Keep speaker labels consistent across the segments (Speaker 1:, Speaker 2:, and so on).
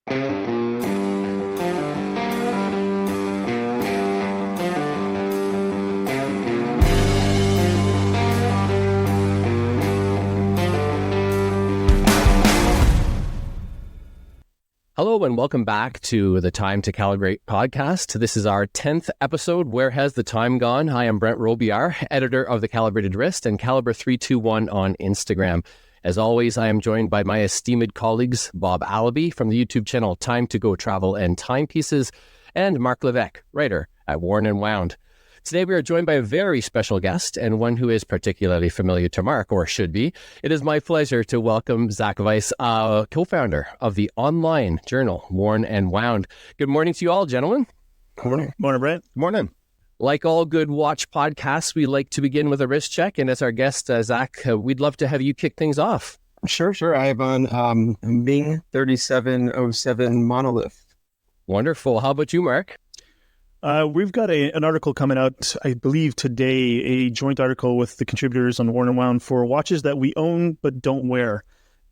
Speaker 1: Hello and welcome back to the Time to Calibrate podcast. This is our 10th episode. Where has the time gone? Hi, I'm Brent Robillard, editor of The Calibrated Wrist and Calibre 321 on Instagram. As always, I am joined by my esteemed colleagues, Bob Allaby from the YouTube channel Time to Go Travel and Timepieces, and Mark Levesque, writer at Worn and Wound. Today, we are joined by a very special guest and one who is particularly familiar to Mark, or should be. It is my pleasure to welcome Zach Weiss, co-founder of the online journal, Worn and Wound. Good morning to you all, gentlemen.
Speaker 2: Good morning.
Speaker 3: Morning, Brent.
Speaker 2: Good morning.
Speaker 1: Like all good watch podcasts, we like to begin with a wrist check. And as our guest, Zach, we'd love to have you kick things off.
Speaker 2: Sure. I have on Ming 3707 Monolith.
Speaker 1: Wonderful. How about you, Mark?
Speaker 3: We've got an article coming out, I believe today, a joint article with the contributors on Worn and Wound for watches that we own but don't wear.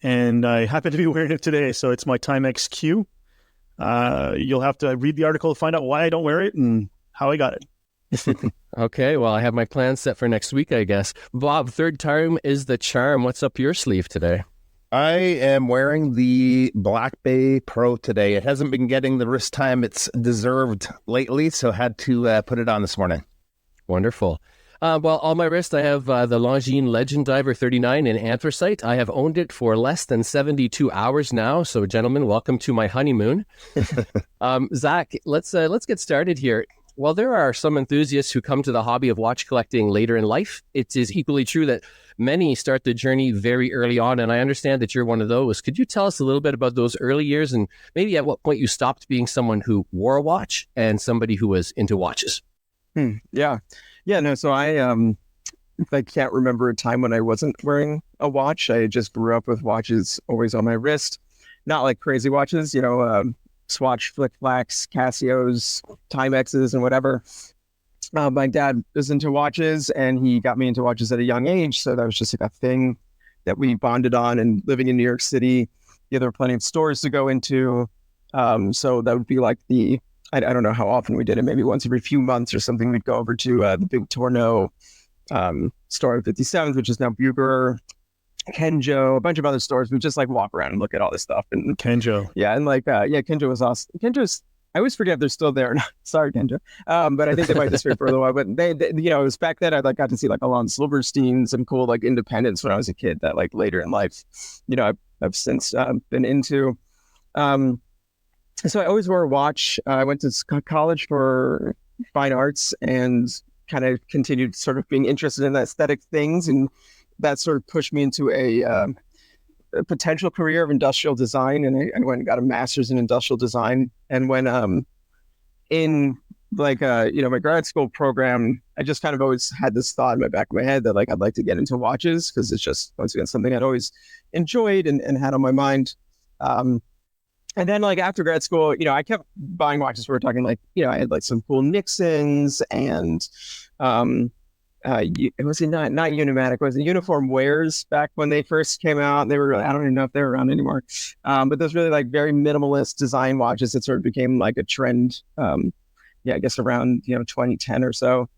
Speaker 3: And I happen to be wearing it today, so it's my Timex Q. You'll have to read the article to find out why I don't wear it and how I got it.
Speaker 1: Okay, well, I have my plans set for next week, I guess. Bob, third time is the charm. What's up your sleeve today?
Speaker 4: I am wearing the Black Bay Pro today. It hasn't been getting the wrist time it's deserved lately, so had to put it on this morning.
Speaker 1: Wonderful. Well, on my wrist, I have the Longines Legend Diver 39 in anthracite. I have owned it for less than 72 hours now. So, gentlemen, welcome to my honeymoon. Zach, let's get started here. While there are some enthusiasts who come to the hobby of watch collecting later in life, it is equally true that many start the journey very early on, and I understand that you're one of those. Could you tell us a little bit about those early years and maybe at what point you stopped being someone who wore a watch and somebody who was into watches?
Speaker 2: Yeah. No, so I can't remember a time when I wasn't wearing a watch. I just grew up with watches always on my wrist. Not like crazy watches, Swatch, Flick Flacks, Casios, Timexes, and whatever. My dad was into watches, and he got me into watches at a young age. So that was just like a thing that we bonded on. And living in New York City, there were plenty of stores to go into. So that would be like I don't know how often we did it. Maybe once every few months or something. We'd go over to the big Tourneau store at 57th, which is now Berger, Kenjo, a bunch of other stores. We just like walk around and look at all this stuff. And
Speaker 3: Kenjo.
Speaker 2: Yeah. And Kenjo was awesome. I always forget they're still there. Sorry, Kenjo. But I think they might disappear for a little while. But they it was back then. I got to see like Alon Silverstein, some cool like independents when I was a kid. That like later in life, I've since been into. So I always wore a watch. I went to college for fine arts and kind of continued sort of being interested in aesthetic things, and that sort of pushed me into a potential career of industrial design. And I went and got a master's in industrial design. And when in my grad school program, I just kind of always had this thought in my back of my head that like I'd like to get into watches because it's just once again something I'd always enjoyed and had on my mind. And then like after grad school, I kept buying watches. We were talking like, I had like some cool Nixons and it was not Unimatic, it was the Uniform Wears back when they first came out. They were, I don't even know if they're around anymore. But those really like very minimalist design watches that sort of became like a trend. I guess around, 2010 or so.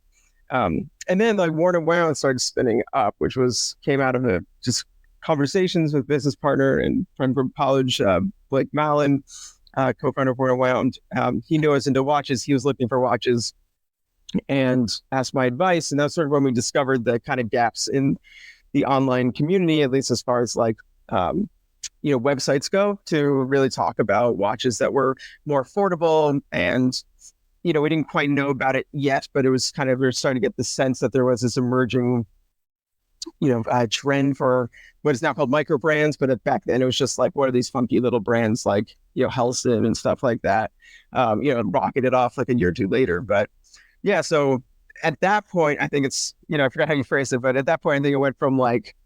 Speaker 2: And then like Worn and Wound started spinning up, which came out of just conversations with business partner and friend from college, Blake Mallon, co-founder of Worn and Wound. He knew I was into watches. He was looking for watches and asked my advice. And that's sort of when we discovered the kind of gaps in the online community, at least as far as like, websites go, to really talk about watches that were more affordable. And, we didn't quite know about it yet, but it was kind of, we were starting to get the sense that there was this emerging, trend for what is now called micro brands. But back then it was just like, what are these funky little brands like, Helston and stuff like that, rocketed off like a year or two later. But yeah, so at that point, I think it's, I forgot how you phrased it, but at that point, I think it went from like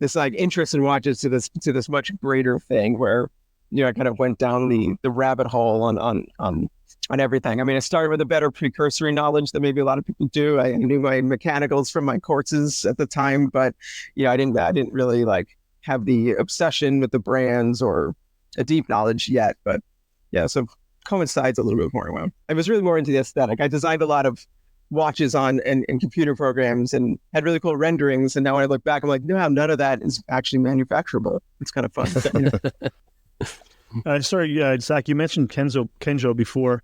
Speaker 2: this like interest in watches to this much greater thing where, I kind of went down the rabbit hole on everything. I mean, I started with a better precursory knowledge than maybe a lot of people do. I knew my mechanicals from my courses at the time, but I didn't really like have the obsession with the brands or a deep knowledge yet. But Yeah, so coincides a little bit more. Well, I was really more into the aesthetic. I designed a lot of watches on and computer programs and had really cool renderings. And now when I look back, I'm like, no, none of that is actually manufacturable. It's kind of fun.
Speaker 3: Sorry, Zach, you mentioned Kenjo before.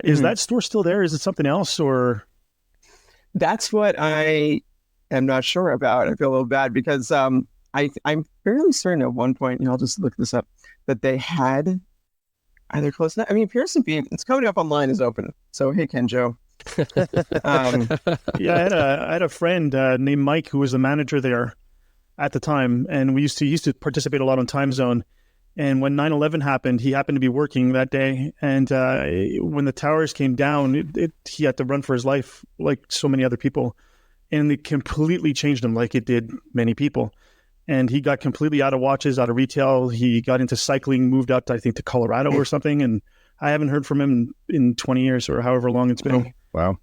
Speaker 3: Is that store still there? Is it something else, or?
Speaker 2: That's what I am not sure about. I feel a little bad because I'm fairly certain at one point, I'll just look this up, that they had either close enough. I mean, Pearson Beam, it's coming up online, is open. So, hey, Kenjo.
Speaker 3: Yeah, I had a friend named Mike who was the manager there at the time, and he used to participate a lot on Time Zone. And when 9/11 happened, he happened to be working that day, and when the towers came down, he had to run for his life, like so many other people, and it completely changed him, like it did many people. And he got completely out of watches, out of retail. He got into cycling, moved out, I think, to Colorado or something, and I haven't heard from him in 20 years or however long it's been.
Speaker 4: Wow.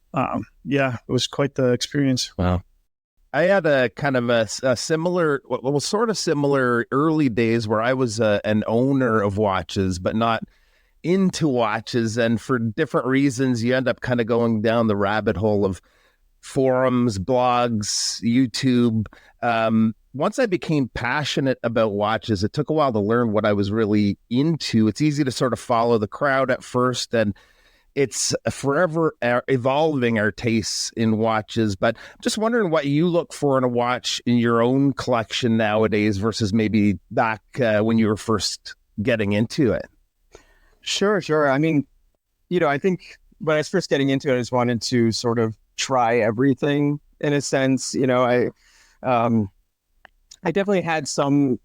Speaker 3: Yeah, it was quite the experience.
Speaker 1: Wow.
Speaker 4: I had a kind of a similar, well, sort of similar early days where I was an owner of watches, but not into watches. And for different reasons, you end up kind of going down the rabbit hole of forums, blogs, YouTube. Once I became passionate about watches, it took a while to learn what I was really into. It's easy to sort of follow the crowd at first, and it's forever evolving our tastes in watches. But I'm just wondering what you look for in a watch in your own collection nowadays versus maybe back when you were first getting into it.
Speaker 2: Sure. I mean, I think when I was first getting into it, I just wanted to sort of try everything in a sense. I definitely had some,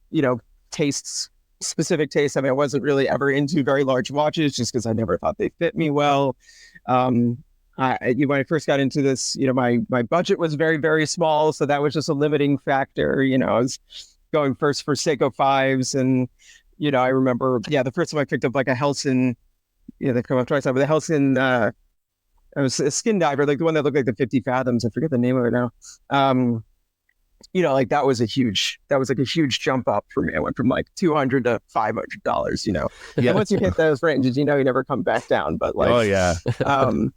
Speaker 2: specific tastes. I mean, I wasn't really ever into very large watches just because I never thought they fit me well. When I first got into this, my budget was very, very small. So that was just a limiting factor. I was going first for Seiko 5s. And, I remember, the first time I picked up like a Helson, they come up twice, but the Helson, I was a skin diver, like the one that looked like the 50 Fathoms. I forget the name of it now. That was a huge jump up for me. I went from like $200 to $500,
Speaker 4: Yeah.
Speaker 2: And once you hit those ranges, you never come back down. But like,
Speaker 4: Oh yeah.
Speaker 2: So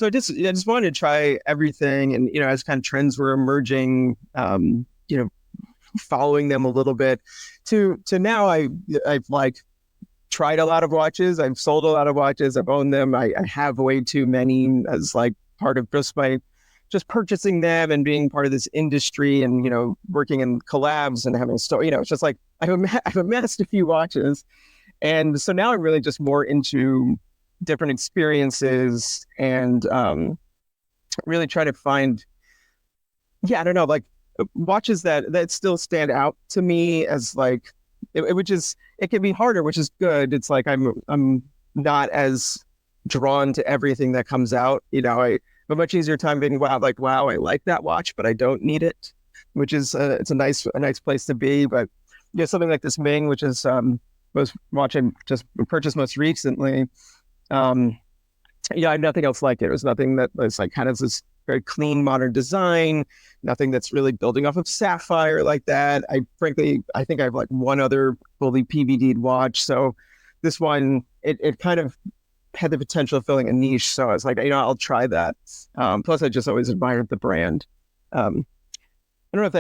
Speaker 2: I just wanted to try everything. And, as kind of trends were emerging, following them a little bit to now I've like tried a lot of watches. I've sold a lot of watches. I've owned them. I have way too many as like part of just purchasing them and being part of this industry and, working in collabs and having it's just like I've amassed a few watches. And so now I'm really just more into different experiences and really try to find, I don't know, like watches that still stand out to me as like, it can be harder, which is good. It's like I'm not as drawn to everything that comes out. I have a much easier time being wow, I like that watch, but I don't need it, which is it's a nice place to be. But something like this Ming, which is was watching just purchased most recently. I had nothing else like it. It was nothing that was like kind of this very clean modern design, nothing that's really building off of sapphire like that. I think I have like one other fully PVD'd watch. So this one, it kind of had the potential of filling a niche. So I was like, I'll try that. Plus I just always admired the brand. I don't know if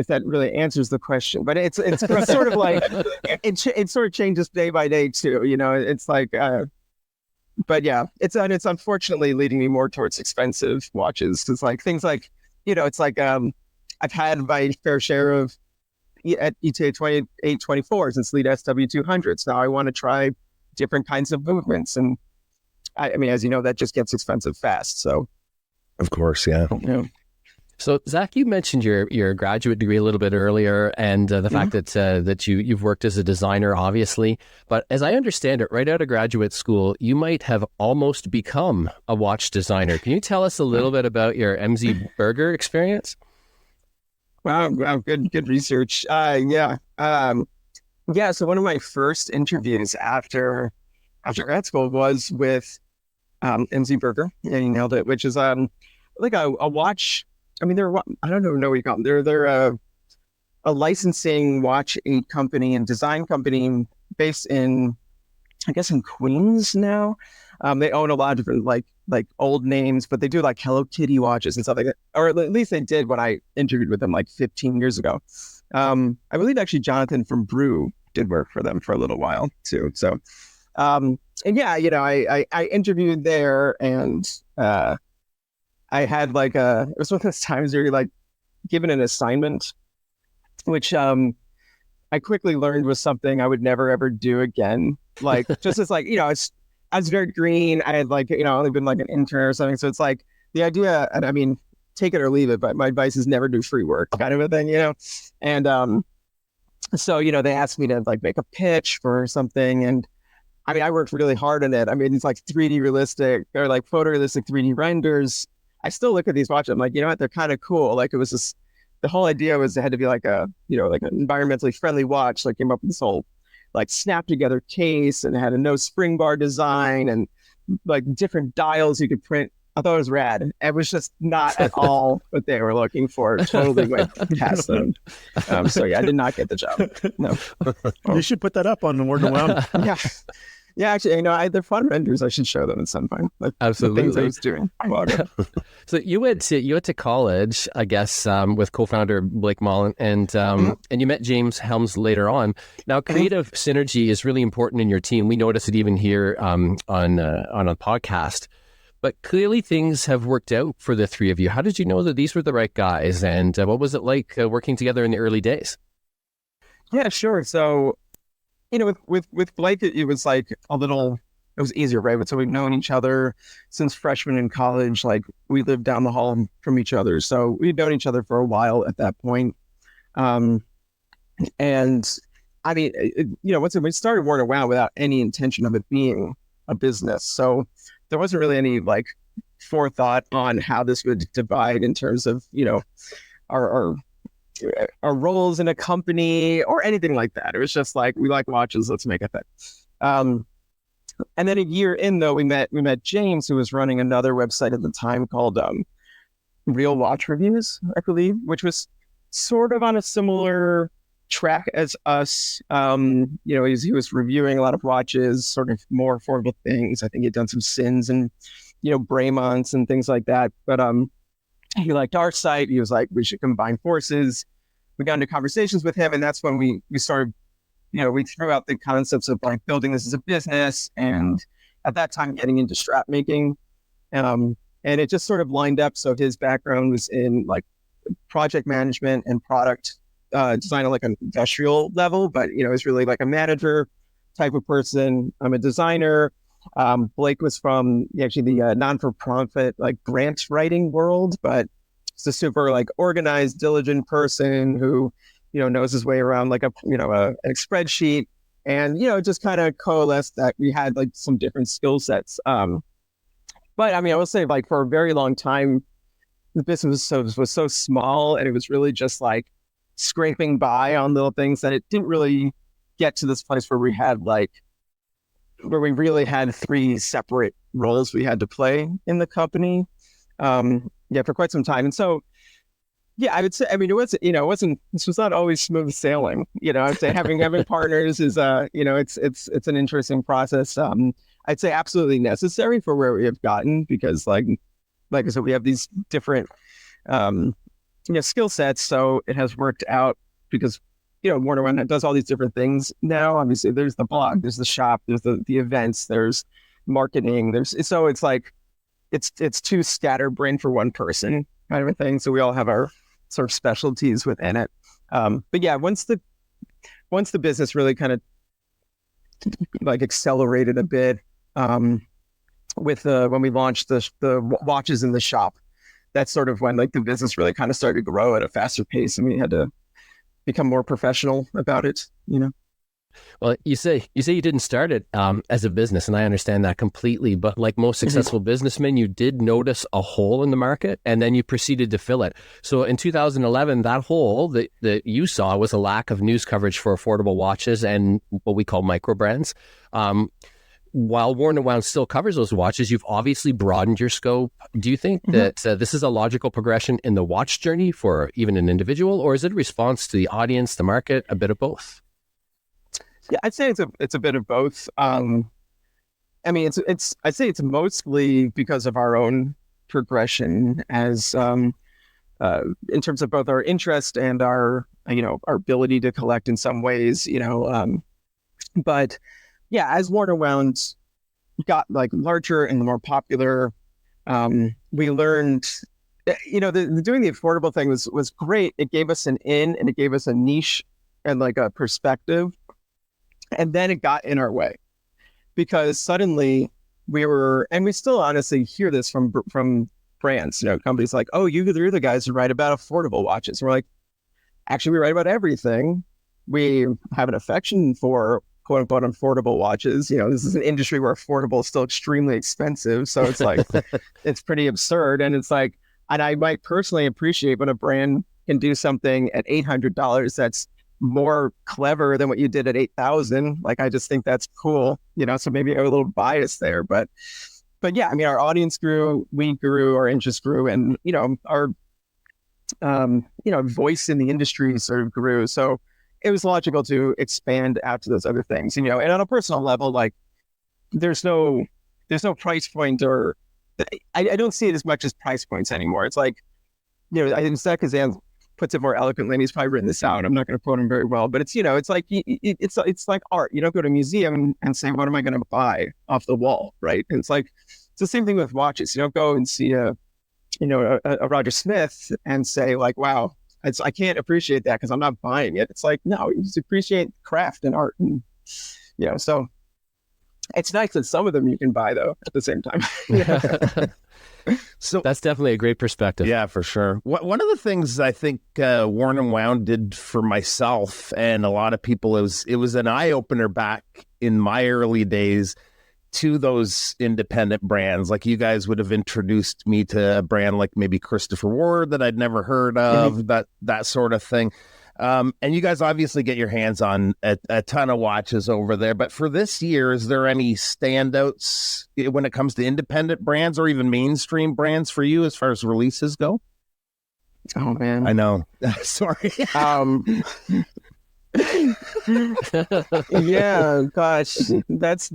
Speaker 2: that really answers the question, but it's sort of like, it sort of changes day by day too. It's like, but yeah, it's unfortunately leading me more towards expensive watches. It's like things like, it's like I've had my fair share of at ETA 2824s and Sleet SW200s. Now I want to try different kinds of movements, and I mean, as you know, that just gets expensive fast. So,
Speaker 4: of course, yeah.
Speaker 1: So, Zach, you mentioned your graduate degree a little bit earlier, and the fact that you've worked as a designer, obviously. But as I understand it, right out of graduate school, you might have almost become a watch designer. Can you tell us a little bit about your MZ Berger experience?
Speaker 2: Wow, good research. So one of my first interviews after grad school was with MZ Berger. Yeah, you nailed it. Which is like a watch. I mean, I don't know what you call them. They're a licensing watch aid company and design company based in I guess in Queens now. They own a lot of different like old names, but they do like Hello Kitty watches and stuff like that. Or at least they did when I interviewed with them like 15 years ago. I believe actually Jonathan from Brew did work for them for a little while too. So, and yeah, I interviewed there, and I had like it was one of those times where you're like given an assignment, which I quickly learned was something I would never ever do again. Like just as like, I was very green. I had like, only been like an intern or something. So it's like the idea, and I mean, take it or leave it, but my advice is never do free work kind of a thing, And so, they asked me to like make a pitch for something. And I mean, I worked really hard on it. I mean, it's like 3D realistic or like photorealistic 3D renders. I still look at these watches. I'm like, you know what? They're kind of cool. Like it was just, the whole idea was it had to be like a, like an environmentally friendly watch. Like came up with this whole like snap together case, and it had a no spring bar design and like different dials you could print. I thought it was rad. It was just not at all what they were looking for. Totally went past them. So yeah, I did not get the job. No.
Speaker 3: You should put that up on the Word and Wound.
Speaker 2: Yeah. Yeah, actually, they're fun renders. I should show them at some point. Like
Speaker 1: absolutely.
Speaker 2: The things I was doing.
Speaker 1: So you went to college, I guess, with co-founder Blake Mullen, and you met James Helms later on. Now, creative synergy is really important in your team. We notice it even here on a podcast. But clearly, things have worked out for the three of you. How did you know that these were the right guys, and what was it like working together in the early days?
Speaker 2: Yeah, sure. So, with Blake, it was like it was easier, right? But so we've known each other since freshman in college. Like we lived down the hall from each other. So we'd known each other for a while at that point. And I mean, once we started Warner Wow without any intention of it being a business. So there wasn't really any like forethought on how this would divide in terms of, our roles in a company or anything like that. It was just like, we like watches, let's make a thing. And then a year in though, we met James, who was running another website at the time called Real Watch Reviews, I believe, which was sort of on a similar track as us. He was reviewing a lot of watches, sort of more affordable things. I think he'd done some Sins and, Braymonts and things like that. But he liked our site. He was like, we should combine forces. We got into conversations with him, and that's when we started, we threw out the concepts of like building this as a business, and at that time getting into strap making. And it just sort of lined up. So his background was in like project management and product design on like an industrial level, but it's really like a manager type of person. I'm a designer. Blake was from actually the non-for-profit like grant writing world, but it's a super like organized, diligent person who knows his way around like a spreadsheet, and just kind of coalesced that we had like some different skill sets. But I mean, I will say like for a very long time, the business was so small, and it was really just like scraping by on little things that it didn't really get to this place where we really had three separate roles we had to play in the company. For quite some time. And so, yeah, I would say, I mean, this was not always smooth sailing. I'd say having partners is, it's an interesting process. I'd say absolutely necessary for where we have gotten, because like I said, we have these different, skill sets. So it has worked out because, Warner One does all these different things now. Obviously there's the blog, there's the shop, there's the events, there's marketing, so it's like, it's too scatterbrained for one person kind of a thing. So we all have our sort of specialties within it. But yeah, once the business really kind of like accelerated a bit, with when we launched the watches in the shop, that's sort of when like the business really kind of started to grow at a faster pace, and we had to become more professional about it,
Speaker 1: Well, you say you didn't start it as a business, and I understand that completely. But like most successful businessmen, you did notice a hole in the market, and then you proceeded to fill it. So in 2011, that hole that you saw was a lack of news coverage for affordable watches and what we call micro brands. While Warner Wound still covers those watches, you've obviously broadened your scope. Do you think that this is a logical progression in the watch journey for even an individual, or is it a response to the audience, the market, a bit of both?
Speaker 2: Yeah, I'd say it's a bit of both. I mean, I'd say it's mostly because of our own progression as in terms of both our interest and our our ability to collect in some ways, but yeah, as Warner Wound got like larger and more popular, we learned, doing the affordable thing was great. It gave us an in and it gave us a niche and like a perspective, and then it got in our way because suddenly and we still honestly hear this from brands, companies like, oh, you're the guys who write about affordable watches. And we're like, actually, we write about everything. We have an affection for quote unquote affordable watches. This is an industry where affordable is still extremely expensive. So it's like, it's pretty absurd. And it's like, and I might personally appreciate when a brand can do something at $800 that's more clever than what you did at $8,000. Like, I just think that's cool, so maybe I'm a little biased there, but yeah, I mean, our audience grew, we grew, our interest grew, and, our, voice in the industry sort of grew. So it was logical to expand out to those other things, and on a personal level, like there's no price point, or I don't see it as much as price points anymore. It's like, I think Zach Weiss puts it more eloquently, and he's probably written this out. I'm not going to quote him very well, but it's, it's like, it's like art. You don't go to a museum and say, what am I going to buy off the wall? Right. And it's like, it's the same thing with watches. You don't go and see a Roger Smith and say like, wow, I can't appreciate that because I'm not buying it. It's like, no, you just appreciate craft and art. And, so it's nice that some of them you can buy though at the same time.
Speaker 1: So that's definitely a great perspective.
Speaker 4: Yeah, for sure. One of the things I think Worn and Wound did for myself and a lot of people, it was an eye opener back in my early days to those independent brands. Like, you guys would have introduced me to a brand like maybe Christopher Ward that I'd never heard of, that sort of thing. And you guys obviously get your hands on a ton of watches over there. But for this year, is there any standouts when it comes to independent brands or even mainstream brands for you as far as releases go?
Speaker 2: Oh, man.
Speaker 4: I know. Sorry.
Speaker 2: Yeah, gosh, that's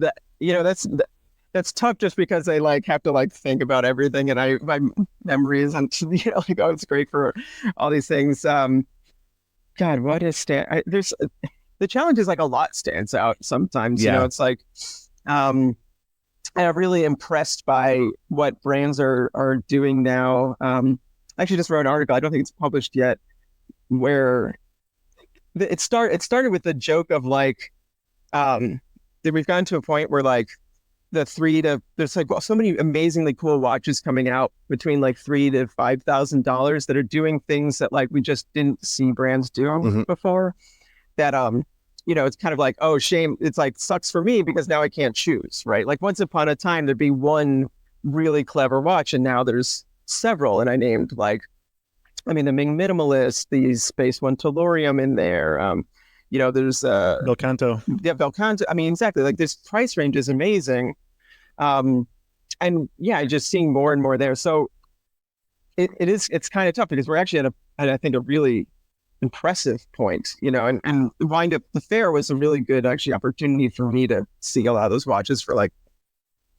Speaker 2: tough just because I like have to like think about everything, and my memory is on, like, oh, it's great for all these things. God, what is there's the challenge is like a lot stands out sometimes.
Speaker 4: Yeah.
Speaker 2: It's like, and I'm really impressed by what brands are doing now. I actually just wrote an article. I don't think it's published yet, where it started with the joke of like, that we've gotten to a point where like there's like so many amazingly cool watches coming out between like $3,000 to $5,000 that are doing things that like we just didn't see brands doing before. That it's kind of like, oh, shame. It's like, sucks for me because now I can't choose, right? Like, once upon a time there'd be one really clever watch, and now there's several. And I named like, the Ming Minimalist, the Space One Tellurium in there. There's
Speaker 3: Belcanto.
Speaker 2: Yeah, Belcanto. Exactly. Like, this price range is amazing. And yeah, just seeing more and more there. So it's kind of tough because we're actually at I think a really impressive point, and Wind Up the Fair was a really good actually opportunity for me to see a lot of those watches for like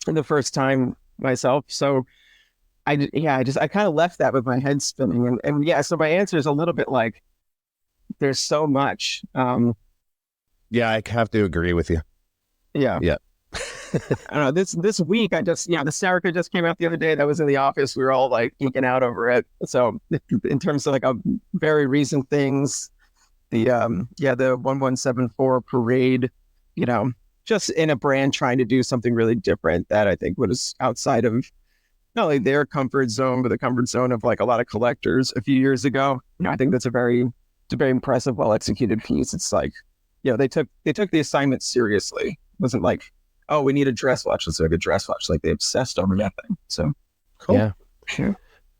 Speaker 2: the first time myself. So I kind of left that with my head spinning, and yeah, so my answer is a little bit like, there's so much.
Speaker 4: Yeah, I have to agree with you.
Speaker 2: Yeah. I don't know. This week, the Serica just came out the other day. That was in the office. We were all like geeking out over it. So in terms of like a very recent things, the 1174 Parade, just in a brand trying to do something really different that I think was outside of not only their comfort zone, but the comfort zone of like a lot of collectors a few years ago. I think that's a very impressive, well executed piece. It's like, they took the assignment seriously. It wasn't like, oh, we need a dress watch, let's make a dress watch. Like, they obsessed over that thing. So cool.
Speaker 1: Yeah.
Speaker 2: Sure.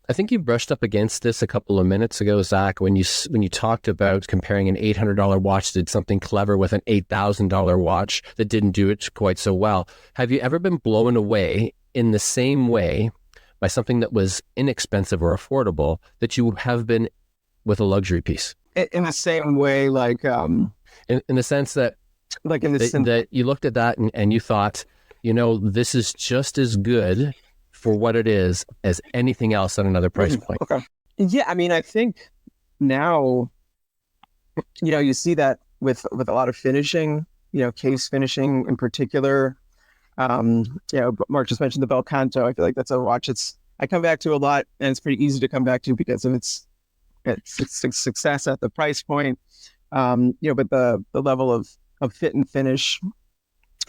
Speaker 1: I think you brushed up against this a couple of minutes ago, Zach, when you talked about comparing an $800 watch that did something clever with an $8,000 watch that didn't do it quite so well. Have you ever been blown away in the same way by something that was inexpensive or affordable that you have been with a luxury piece?
Speaker 2: In the same way, like...
Speaker 1: In the sense that
Speaker 2: Like in this
Speaker 1: that you looked at that and you thought, this is just as good for what it is as anything else at another price point.
Speaker 2: Okay. Yeah, I mean, I think now, you see that with a lot of finishing, case finishing in particular. Mark just mentioned the Bel Canto. I feel like that's a watch I come back to a lot, and it's pretty easy to come back to because of its success at the price point. But the level of fit and finish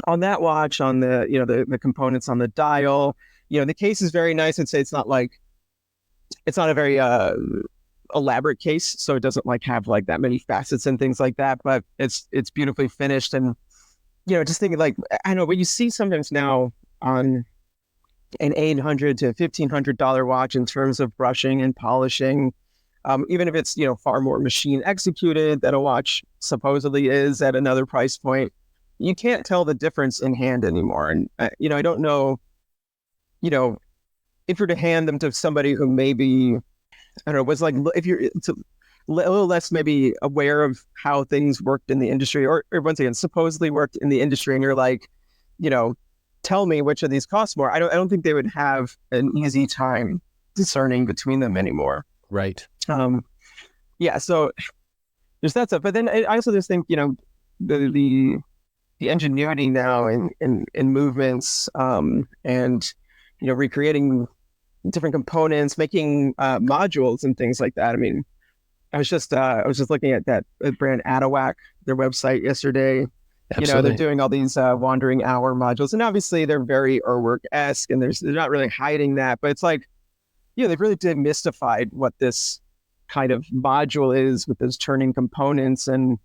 Speaker 2: on that watch, on the components on the dial, the case is very nice. I'd say it's not a very elaborate case, so it doesn't have that many facets and things like that, but it's beautifully finished. And just thinking I know what you see sometimes now on an $800 to $1,500 watch in terms of brushing and polishing, even if it's far more machine executed than a watch supposedly is at another price point, you can't tell the difference in hand anymore. And I don't know, if you're to hand them to somebody who maybe, I don't know, was if you're a little less maybe aware of how things worked in the industry, or once again supposedly worked in the industry, and you're tell me which of these costs more. I don't think they would have an easy time discerning between them anymore.
Speaker 1: Right.
Speaker 2: Yeah. So there's that stuff, but then I also just think the ingenuity now in movements, and recreating different components, making modules and things like that. I mean, I was just looking at that brand Adawak, their website yesterday.
Speaker 1: Absolutely.
Speaker 2: They're doing all these wandering hour modules, and obviously they're very Urwerk-esque, and they're not really hiding that, but it's they really demystified what this kind of module is with those turning components. And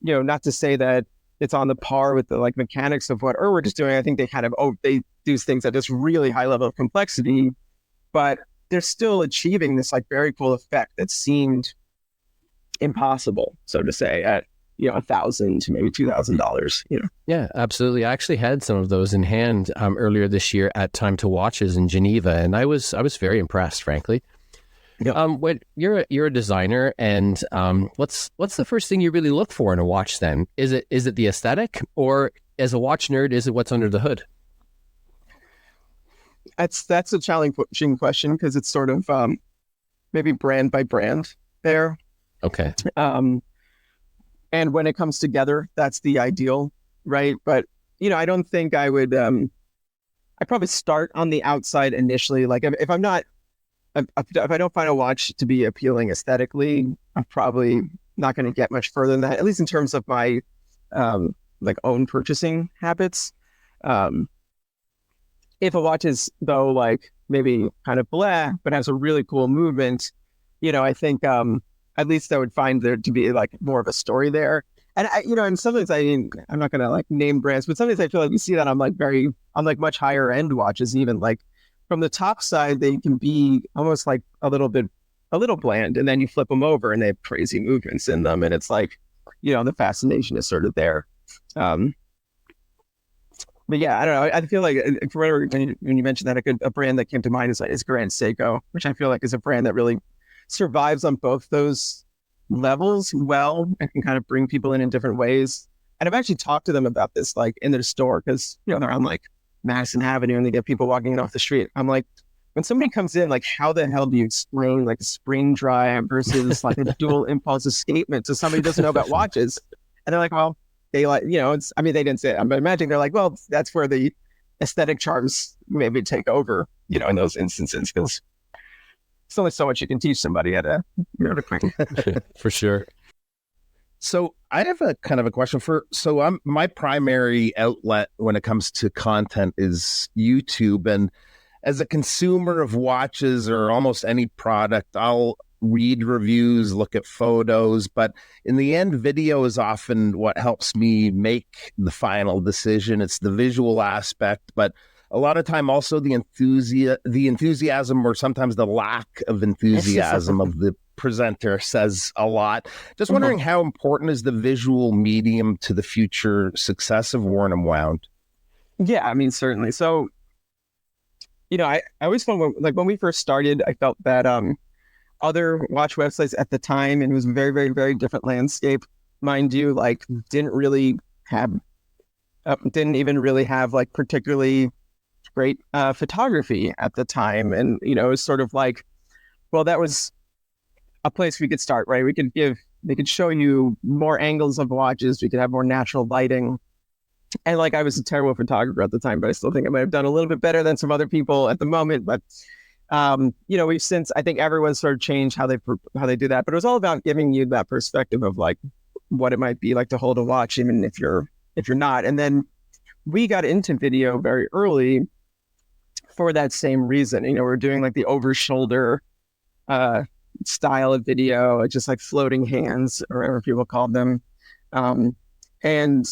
Speaker 2: not to say that it's on the par with the mechanics of what Urwerk is doing. I think they kind of they do things at this really high level of complexity, but they're still achieving this very cool effect that seemed impossible, so to say, at $1,000 to maybe $2,000.
Speaker 1: Yeah, absolutely. I actually had some of those in hand earlier this year at Time to Watches in Geneva, and I was very impressed, frankly.
Speaker 2: Yeah.
Speaker 1: When you're a designer, and what's the first thing you really look for in a watch? Then is it the aesthetic, or as a watch nerd, is it what's under the hood?
Speaker 2: That's a challenging question because it's sort of maybe brand by brand there.
Speaker 1: Okay.
Speaker 2: And when it comes together, that's the ideal, right? But I don't think I would. I'd probably start on the outside initially. If I don't find a watch to be appealing aesthetically, I'm probably not going to get much further than that. At least in terms of my own purchasing habits. If a watch is though maybe kind of blah, but has a really cool movement, I think at least I would find there to be more of a story there. And and sometimes I'm not gonna name brands, but sometimes I feel we see that on on much higher end watches, even from the top side, they can be almost a little bland, and then you flip them over and they have crazy movements in them, and it's the fascination is sort of there. But yeah, I don't know. I feel when you mentioned that, a brand that came to mind is Grand Seiko, which I feel is a brand that really survives on both those levels well and can kind of bring people in different ways. And I've actually talked to them about this in their store, because they're on Madison Avenue and they get people walking in off the street. I'm when somebody comes in, how the hell do you explain a spring drive versus a dual impulse escapement to somebody who doesn't know about watches? And they're well, they it's, I mean, they didn't say it, but imagine they're well, that's where the aesthetic charms maybe take over, in those instances, because it's only so much you can teach somebody at a
Speaker 1: For sure.
Speaker 4: So I have a kind of a question my primary outlet when it comes to content is YouTube. And as a consumer of watches or almost any product, I'll read reviews, look at photos, but in the end, video is often what helps me make the final decision. It's the visual aspect, but a lot of time also the enthusiasm or sometimes the lack of enthusiasm of the presenter says a lot. Just wondering how important is the visual medium to the future success of Worn and Wound?
Speaker 2: Yeah, I mean, certainly. So, I always found when we first started, I felt that other watch websites at the time, and it was a very, very, very different landscape, mind you, didn't really didn't even really have like particularly great photography at the time. And, you know, it was sort of like, well, that was a place we could start, right? They could show you more angles of watches. We could have more natural lighting. And like, I was a terrible photographer at the time, but I still think I might have done a little bit better than some other people at the moment. But, you know, I think everyone's sort of changed how they do that, but it was all about giving you that perspective of like what it might be like to hold a watch, even if you're not. And then we got into video very early for that same reason. You know, we're doing like the over shoulder, style of video, just like floating hands or whatever people called them. And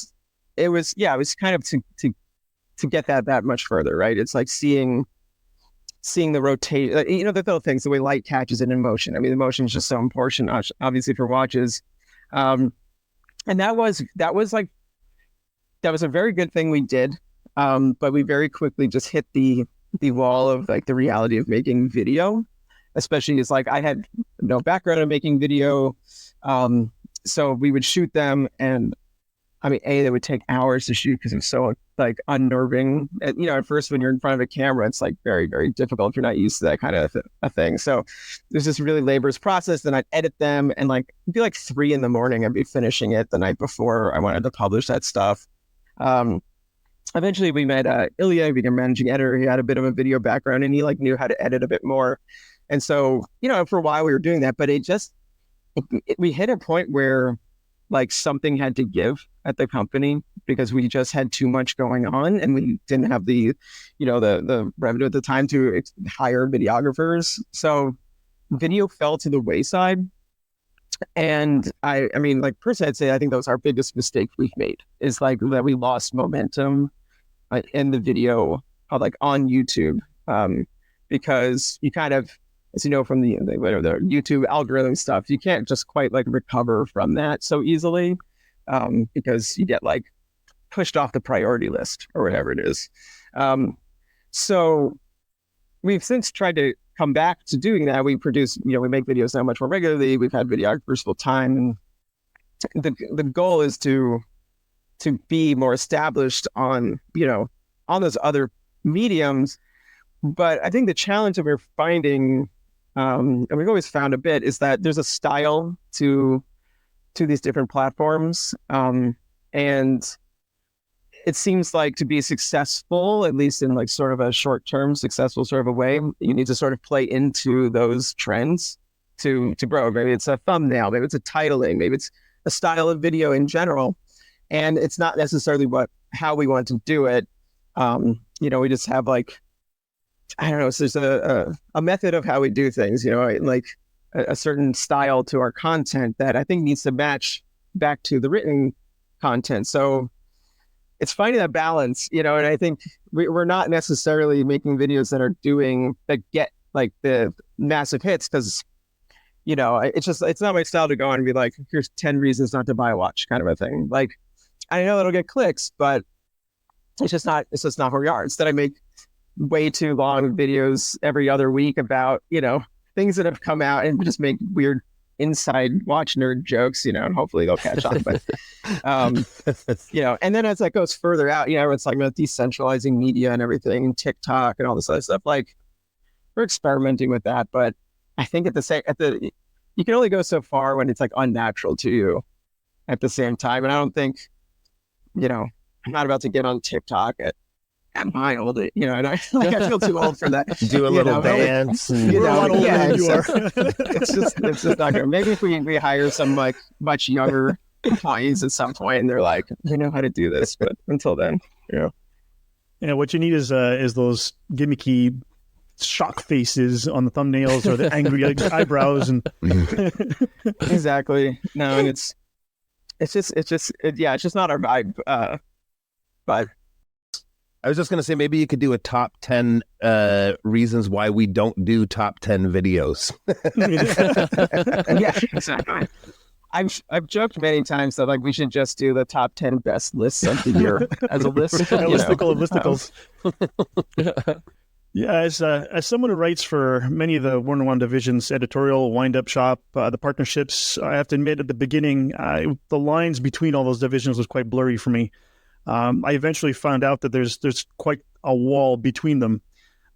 Speaker 2: it was kind of to get that much further, right? It's like seeing the rotate, you know, the little things, the way light catches it in motion. I mean, the motion is just so important, obviously, for watches. And that was a very good thing we did. But we very quickly just hit the wall of like the reality of making video, especially as like I had no background in making video. So we would shoot them, and I mean, they would take hours to shoot because it was so like unnerving. And, you know, at first when you're in front of a camera, it's like very, very difficult if you're not used to that kind of a thing. So there's this really laborious process. Then I'd edit them, and like it'd be like 3 a.m. I'd be finishing it the night before I wanted to publish that stuff. Eventually we met Ilya, we became managing editor. He had a bit of a video background, and he like knew how to edit a bit more. And so, you know, for a while we were doing that, but we hit a point where like something had to give at the company because we just had too much going on, and we didn't have the revenue at the time to hire videographers. So video fell to the wayside. And I mean, like personally, I'd say I think that was our biggest mistake we've made, is like that we lost momentum in the video, like on YouTube, because you kind of, as you know, from the YouTube algorithm stuff, you can't just quite like recover from that so easily, because you get like pushed off the priority list or whatever it is. So we've since tried to come back to doing that. We produce, you know, we make videos now much more regularly. We've had videographers full time, and the goal is to be more established on, you know, on those other mediums. But I think the challenge that we're finding, and we've always found a bit, is that there's a style to these different platforms, and it seems like to be successful, at least in like sort of a short-term successful sort of a way, you need to sort of play into those trends to grow. Maybe it's a thumbnail, maybe it's a titling, maybe it's a style of video in general, and it's not necessarily how we want to do it. You know, we just have like, I don't know, so there's a method of how we do things, you know, like a certain style to our content that I think needs to match back to the written content. So it's finding that balance, you know, and I think we're not necessarily making videos that get like the massive hits, because, you know, it's not my style to go on and be like, here's 10 reasons not to buy a watch kind of a thing. Like, I know it'll get clicks, but it's just not who we are. Instead, I make way too long videos every other week about, you know, things that have come out, and just make weird inside watch nerd jokes, you know, and hopefully they'll catch on. But, you know, and then as that goes further out, you know, it's like about decentralizing media and everything, and TikTok and all this other stuff. Like, we're experimenting with that, but I think you can only go so far when it's like unnatural to you at the same time. And I don't think, you know, I'm not about to get on TikTok at my old, you know, and I feel too old for that.
Speaker 4: Do a little dance.
Speaker 2: You know,
Speaker 3: It's
Speaker 2: just not good. Maybe if we hire some like much younger employees at some point, and they're like, they know how to do this, but until then, you know.
Speaker 3: Yeah, what you need is those gimmicky shock faces on the thumbnails, or the angry eyebrows, and
Speaker 2: Exactly. No, and it's just not our vibe. But
Speaker 4: I was just going to say, maybe you could do a top 10 reasons why we don't do top 10 videos.
Speaker 2: yeah, exactly. I've joked many times that like we should just do the top 10 best lists of the year as a list.
Speaker 3: listicle of listicles. Yeah, as someone who writes for many of the Warner One divisions, editorial, wind-up shop, the partnerships, I have to admit at the beginning, the lines between all those divisions was quite blurry for me. I eventually found out that there's quite a wall between them.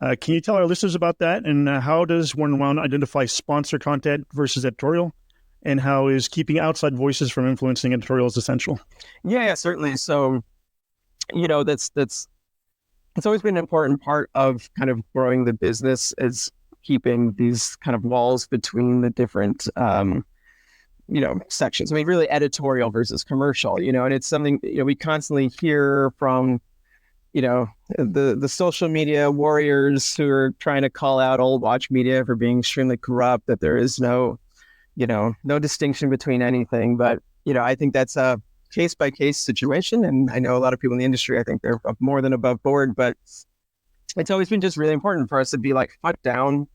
Speaker 3: Can you tell our listeners about that? And how does Warner One identify sponsor content versus editorial? And how is keeping outside voices from influencing editorials essential?
Speaker 2: Yeah, certainly. So, that's it's always been an important part of kind of growing the business, is keeping these kind of walls between the different, sections. I mean, really editorial versus commercial, and it's something, we constantly hear from, the social media warriors who are trying to call out old watch media for being extremely corrupt, that there is no distinction between anything. But, I think that's a case-by-case situation. And I know a lot of people in the industry, I think they're more than above board, but it's always been just really important for us to be like, fuck down,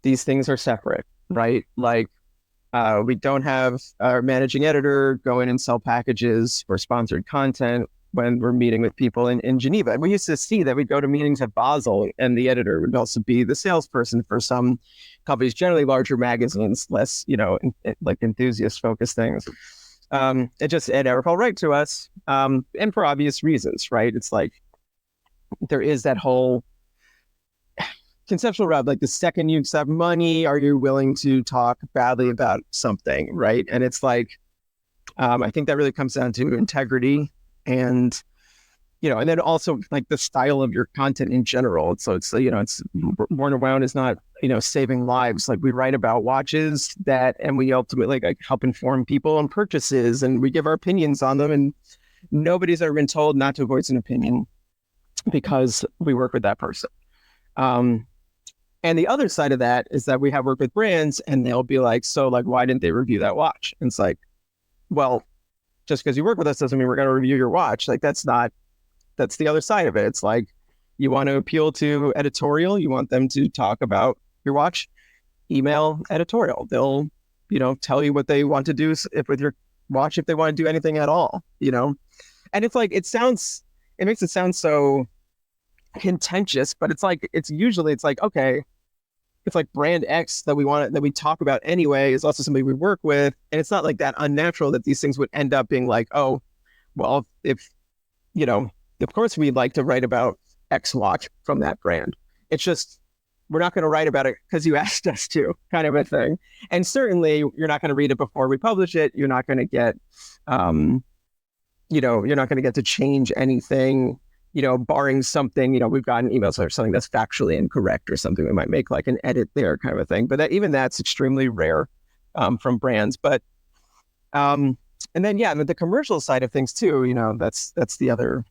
Speaker 2: these things are separate, right? Like, we don't have our managing editor go in and sell packages for sponsored content when we're meeting with people in Geneva. And we used to see that we'd go to meetings at Basel, and the editor would also be the salesperson for some companies, generally larger magazines, less, like enthusiast-focused things. It never felt right to us, and for obvious reasons, right? It's like there is that whole conceptual route, like the second you accept money, are you willing to talk badly about something, right? And it's like, I think that really comes down to integrity and, and then also like the style of your content in general. So it's, it's Warner Wound is not, saving lives. Like we write about watches and we ultimately like help inform people on purchases, and we give our opinions on them, and nobody's ever been told not to voice an opinion because we work with that person. And the other side of that is that we have worked with brands, and they'll be like, so like, why didn't they review that watch? And it's like, well, just because you work with us doesn't mean we're going to review your watch. Like that's the other side of it. It's like, you want to appeal to editorial, you want them to talk about your watch, email editorial. They'll, tell you what they want to do with your watch, if they want to do anything at all, And it's like, it makes it sound so contentious, but it's like, okay, it's like brand X that we talk about anyway is also somebody we work with. And it's not like that unnatural that these things would end up being like, oh, well, if, of course we'd like to write about X watch from that brand. It's just, we're not going to write about it because you asked us to, kind of a thing. And certainly you're not going to read it before we publish it. You're not going to get, you're not going to get to change anything, barring something, we've gotten emails or something that's factually incorrect or something. We might make like an edit there, kind of a thing. But even that's extremely rare from brands. But, and then, the commercial side of things too, that's the other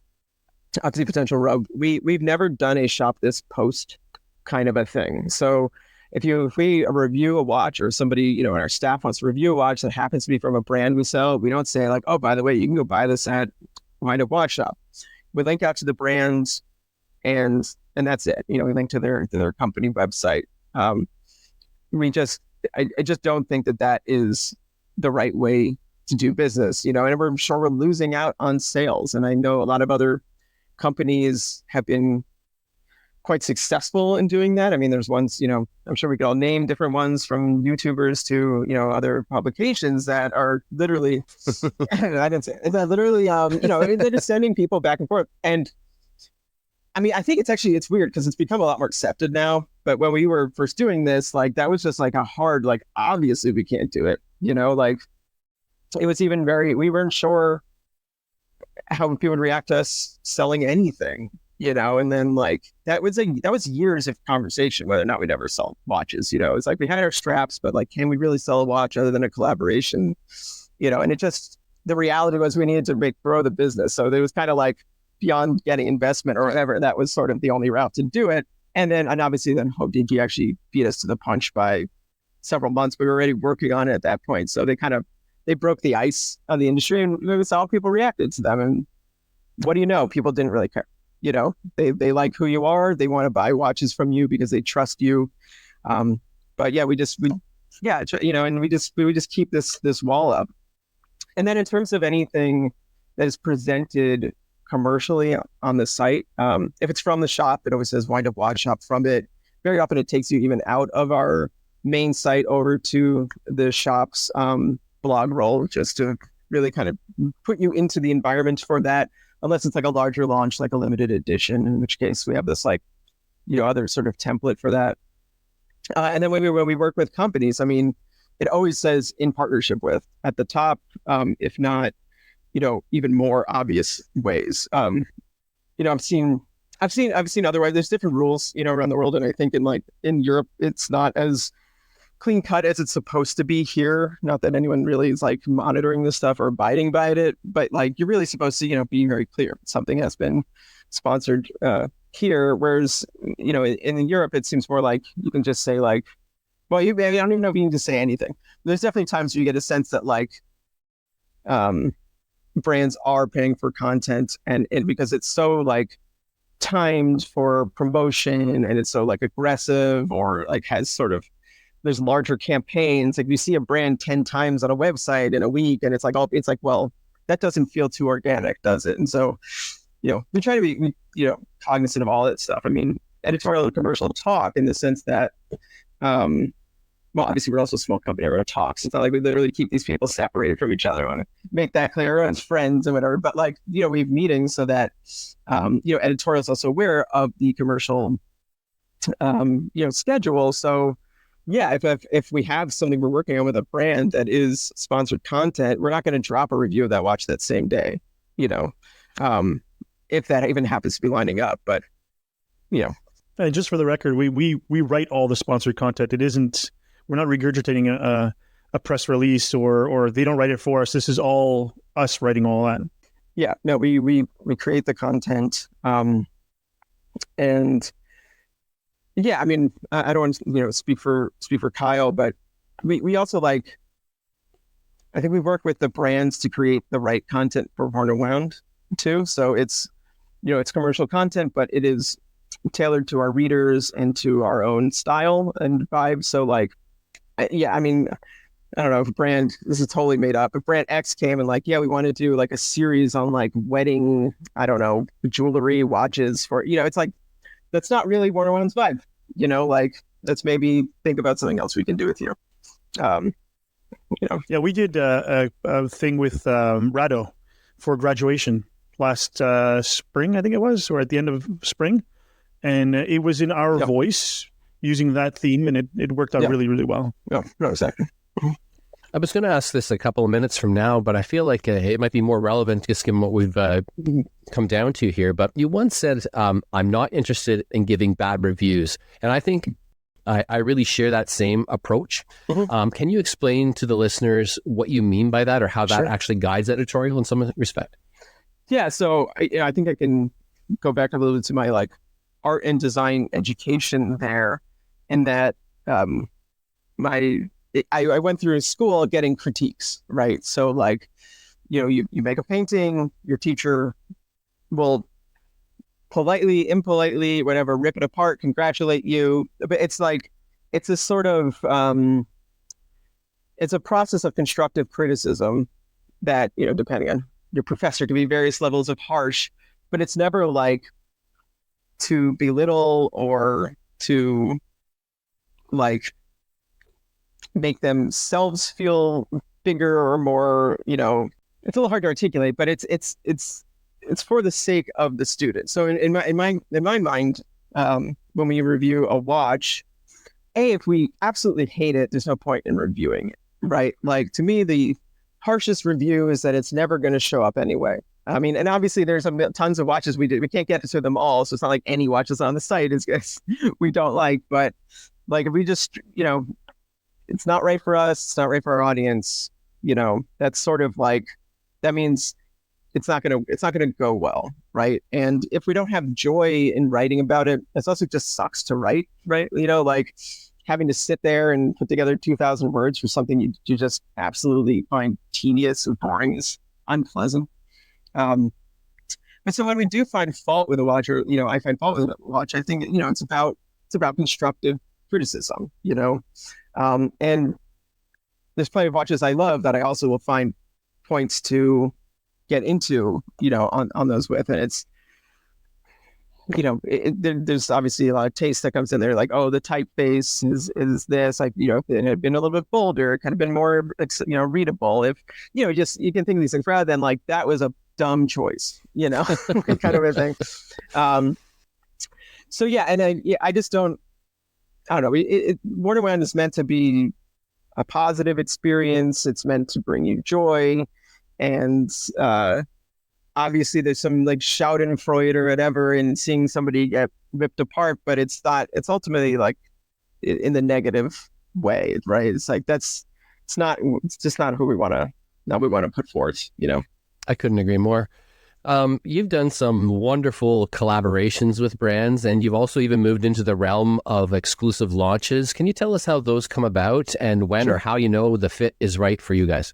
Speaker 2: obviously potential rub. We've never done a shop this post kind of a thing. So if we review a watch, or somebody, in our staff wants to review a watch that happens to be from a brand we sell, we don't say like, oh, by the way, you can go buy this at Wind Up Watch Shop. We link out to the brands, and that's it. We link to their company website. I just don't think that is the right way to do business, and I'm sure we're losing out on sales. And I know a lot of other companies have been quite successful in doing that. I mean, there's ones, I'm sure we could all name different ones, from YouTubers to, other publications that are literally, I didn't say it, that literally, they're just sending people back and forth. And I mean, I think it's weird because it's become a lot more accepted now. But when we were first doing this, like that was just like a hard, like, obviously we can't do it, like it was even we weren't sure how people would react to us selling anything. And then like that was years of conversation whether or not we'd ever sell watches. It's like we had our straps, but like, can we really sell a watch other than a collaboration? And it just, the reality was we needed to grow the business. So there was kind of like, beyond getting investment or whatever, that was sort of the only route to do it. And obviously then HomeDG actually beat us to the punch by several months. We were already working on it at that point. So they broke the ice on the industry, and it was how people reacted to them. And what do you know? People didn't really care. They like who you are. They want to buy watches from you because they trust you. But yeah, we just keep this wall up. And then in terms of anything that is presented commercially on the site. If it's from the shop, it always says wind up watch shop from it. Very often it takes you even out of our main site over to the shop's blog roll, just to really kind of put you into the environment for that, unless it's like a larger launch, like a limited edition, in which case we have this like, other sort of template for that. And then when we work with companies, I mean, it always says in partnership with at the top, if not, even more obvious ways. I've seen other ways. There's different rules, around the world. And I think in Europe, it's not as clean cut as it's supposed to be here. Not that anyone really is like monitoring this stuff or abiding by it, but like you're really supposed to, be very clear. Something has been sponsored here, whereas, in Europe, it seems more like you can just say like, well, I don't even know if you need to say anything. There's definitely times where you get a sense that like brands are paying for content and because it's so like timed for promotion and it's so like aggressive or like has sort of, there's larger campaigns. Like you see a brand 10 times on a website in a week and it's like, well, that doesn't feel too organic, does it? And so, we try to be, cognizant of all that stuff. I mean, editorial and commercial talk in the sense that, well, obviously we're also a small company, everyone talks. It's not like we literally keep these people separated from each other. I want to make that clear as friends and whatever, but like, we have meetings so that, editorial is also aware of the commercial, schedule. So yeah, if we have something we're working on with a brand that is sponsored content, we're not going to drop a review of that watch that same day, if that even happens to be lining up, but
Speaker 3: And just for the record, we write all the sponsored content. It isn't, we're not regurgitating a press release or they don't write it for us. This is all us writing all that.
Speaker 2: Yeah, no, we create the content. And yeah, I mean, I don't want to, speak for Kyle, but we also I think we work with the brands to create the right content for Horn and Wound too. So it's, it's commercial content, but it is tailored to our readers and to our own style and vibe. So I mean, I don't know if this is totally made up. If brand X came and we want to do like a series on like wedding, I don't know, jewelry, watches for, it's like, that's not really Horn and Wound's vibe, let's maybe think about something else we can do with you.
Speaker 3: Yeah, we did a thing with Rado for graduation last spring, I think it was, or at the end of spring. And it was in our voice using that theme, and it worked out really, really well.
Speaker 2: Yeah, no, exactly.
Speaker 1: I was going to ask this a couple of minutes from now, but I feel like it might be more relevant just given what we've come down to here. But you once said, I'm not interested in giving bad reviews. And I think I really share that same approach. Mm-hmm. Can you explain to the listeners what you mean by that or how that actually guides editorial in some respect? Yeah,
Speaker 2: so I think I can go back a little bit to my art and design education there, and that I went through school getting critiques, right? So you make a painting, your teacher will politely, impolitely, whatever, rip it apart, congratulate you. But it's a sort of, it's a process of constructive criticism that, depending on your professor, can be various levels of harsh, but it's never to belittle or to make themselves feel bigger or more, it's a little hard to articulate, but it's for the sake of the student. So in my mind, when we review a watch, if we absolutely hate it, there's no point in reviewing it, right? To me, the harshest review is that it's never going to show up anyway. I mean, and obviously there's tons of watches we can't get to them all, so it's not like any watches on the site is we don't like, but if we just, it's not right for us, it's not right for our audience, that's sort of that means it's not gonna go well, right? And if we don't have joy in writing about it, it also just sucks to write, right? Having to sit there and put together 2,000 words for something you just absolutely find tedious and boring is unpleasant. But so when we do find fault with a watch, or I find fault with a watch, I think it's about constructive criticism, and there's plenty of watches I love that I also will find points to get into, on those with. And it's, there's obviously a lot of taste that comes in there. Like, oh, the typeface is this, like, if it had been a little bit bolder, it kind of been more, readable. If, just, you can think of these things rather than like, that was a dumb choice, kind of a thing. So yeah. And I just don't know. Warner Wound is meant to be a positive experience. It's meant to bring you joy. And, obviously there's some like schadenfreude or whatever in seeing somebody get ripped apart, but it's ultimately like in the negative way, right? It's like, it's just not who we want to put forth,
Speaker 1: I couldn't agree more. You've done some wonderful collaborations with brands, and you've also even moved into the realm of exclusive launches. Can you tell us how those come about and when or how the fit is right for you guys?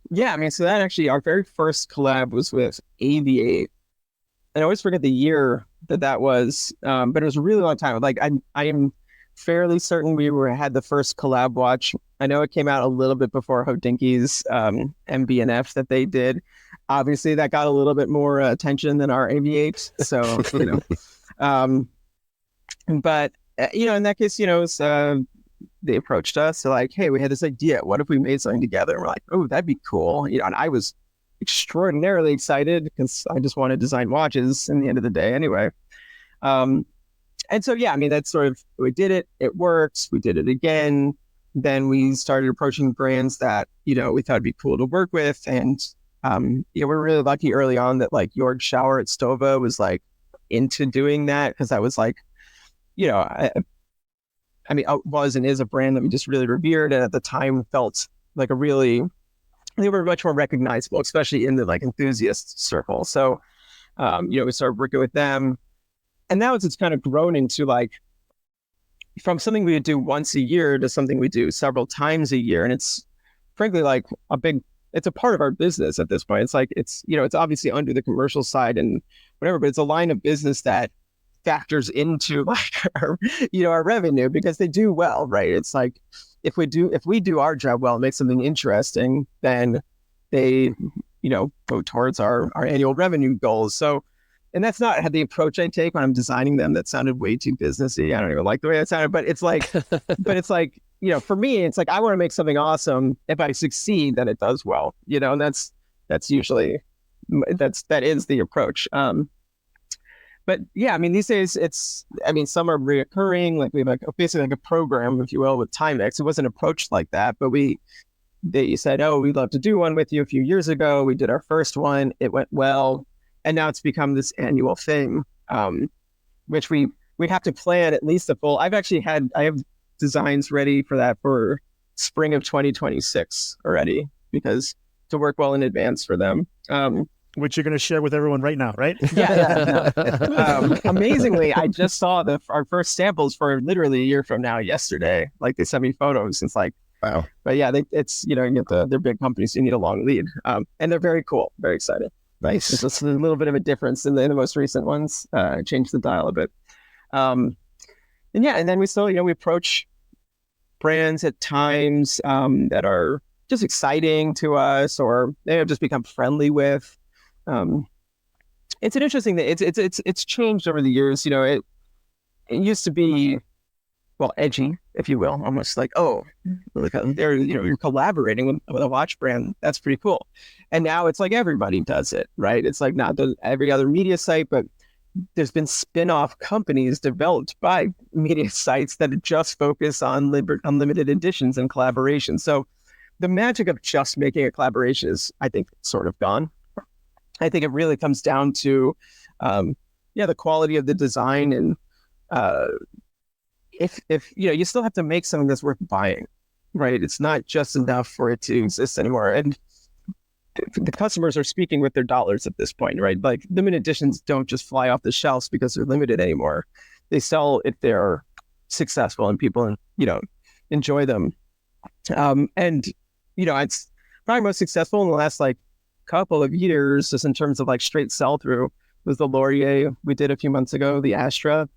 Speaker 2: Yeah, I mean, so that actually, our very first collab was with Aviate. And I always forget the year that was, but it was a really long time. Like, I am fairly certain we had the first collab watch. I know it came out a little bit before Hodinkie's MB&F that they did. Obviously, that got a little bit more attention than our Aviate. So, but, in that case, it was... they approached us. So like, hey, we had this idea. What if we made something together? And we're like, oh, that'd be cool. And I was extraordinarily excited because I just want to design watches in the end of the day anyway. And so, yeah, I mean, that's sort of, we did it. It worked. We did it again. Then we started approaching brands that, we thought would be cool to work with. And, we're really lucky early on that like Jorg Schauer at Stova was like into doing that. Because I was like, I mean, was and is a brand that we just really revered, and at the time felt like they were much more recognizable, especially in the like enthusiast circle. So, we started working with them, and now it's kind of grown into like from something we would do once a year to something we do several times a year, and it's frankly like it's a part of our business at this point. It's like it's obviously under the commercial side and whatever, but it's a line of business that factors into like our revenue because they do well, right? It's like if we do our job well and make something interesting, then they go towards our annual revenue goals. So, and that's not the approach I take when I'm designing them. That sounded way too businessy. I don't even like the way that sounded, but it's like for me, it's like I want to make something awesome. If I succeed, then it does well, and that's usually that is the approach. But yeah, I mean, these days some are reoccurring. Like we have basically like a program, if you will, with Timex. It wasn't approached like that, but they said, oh, we'd love to do one with you a few years ago. We did our first one. It went well. And now it's become this annual thing, which we have to plan at least a full. I have designs ready for that for spring of 2026 already, because to work well in advance for them.
Speaker 3: Which you're going to share with everyone right now, right?
Speaker 2: Yeah. Amazingly, I just saw our first samples for literally a year from now yesterday. Like they sent me photos. It's like, wow. But yeah, they're big companies. So you need a long lead, and they're very cool, very excited.
Speaker 4: Nice.
Speaker 2: It's just a little bit of a difference in the most recent ones. Changed the dial a bit. And then we still, we approach brands at times that are just exciting to us, or they have just become friendly with. It's an interesting thing. It's changed over the years. It used to be, well, edgy, if you will, almost like, oh, look, you're collaborating with a watch brand. That's pretty cool. And now it's like everybody does it, right? It's like not every other media site, but there's been spin-off companies developed by media sites that just focus on limited editions and collaboration. So the magic of just making a collaboration is, I think, sort of gone. I think it really comes down to, the quality of the design, and if you still have to make something that's worth buying, right? It's not just enough for it to exist anymore, and the customers are speaking with their dollars at this point, right? Like limited editions don't just fly off the shelves because they're limited anymore. They sell if they're successful and people, enjoy them. It's probably most successful in the last couple of years, just in terms of straight sell through, was the Laurier we did a few months ago, the Astra.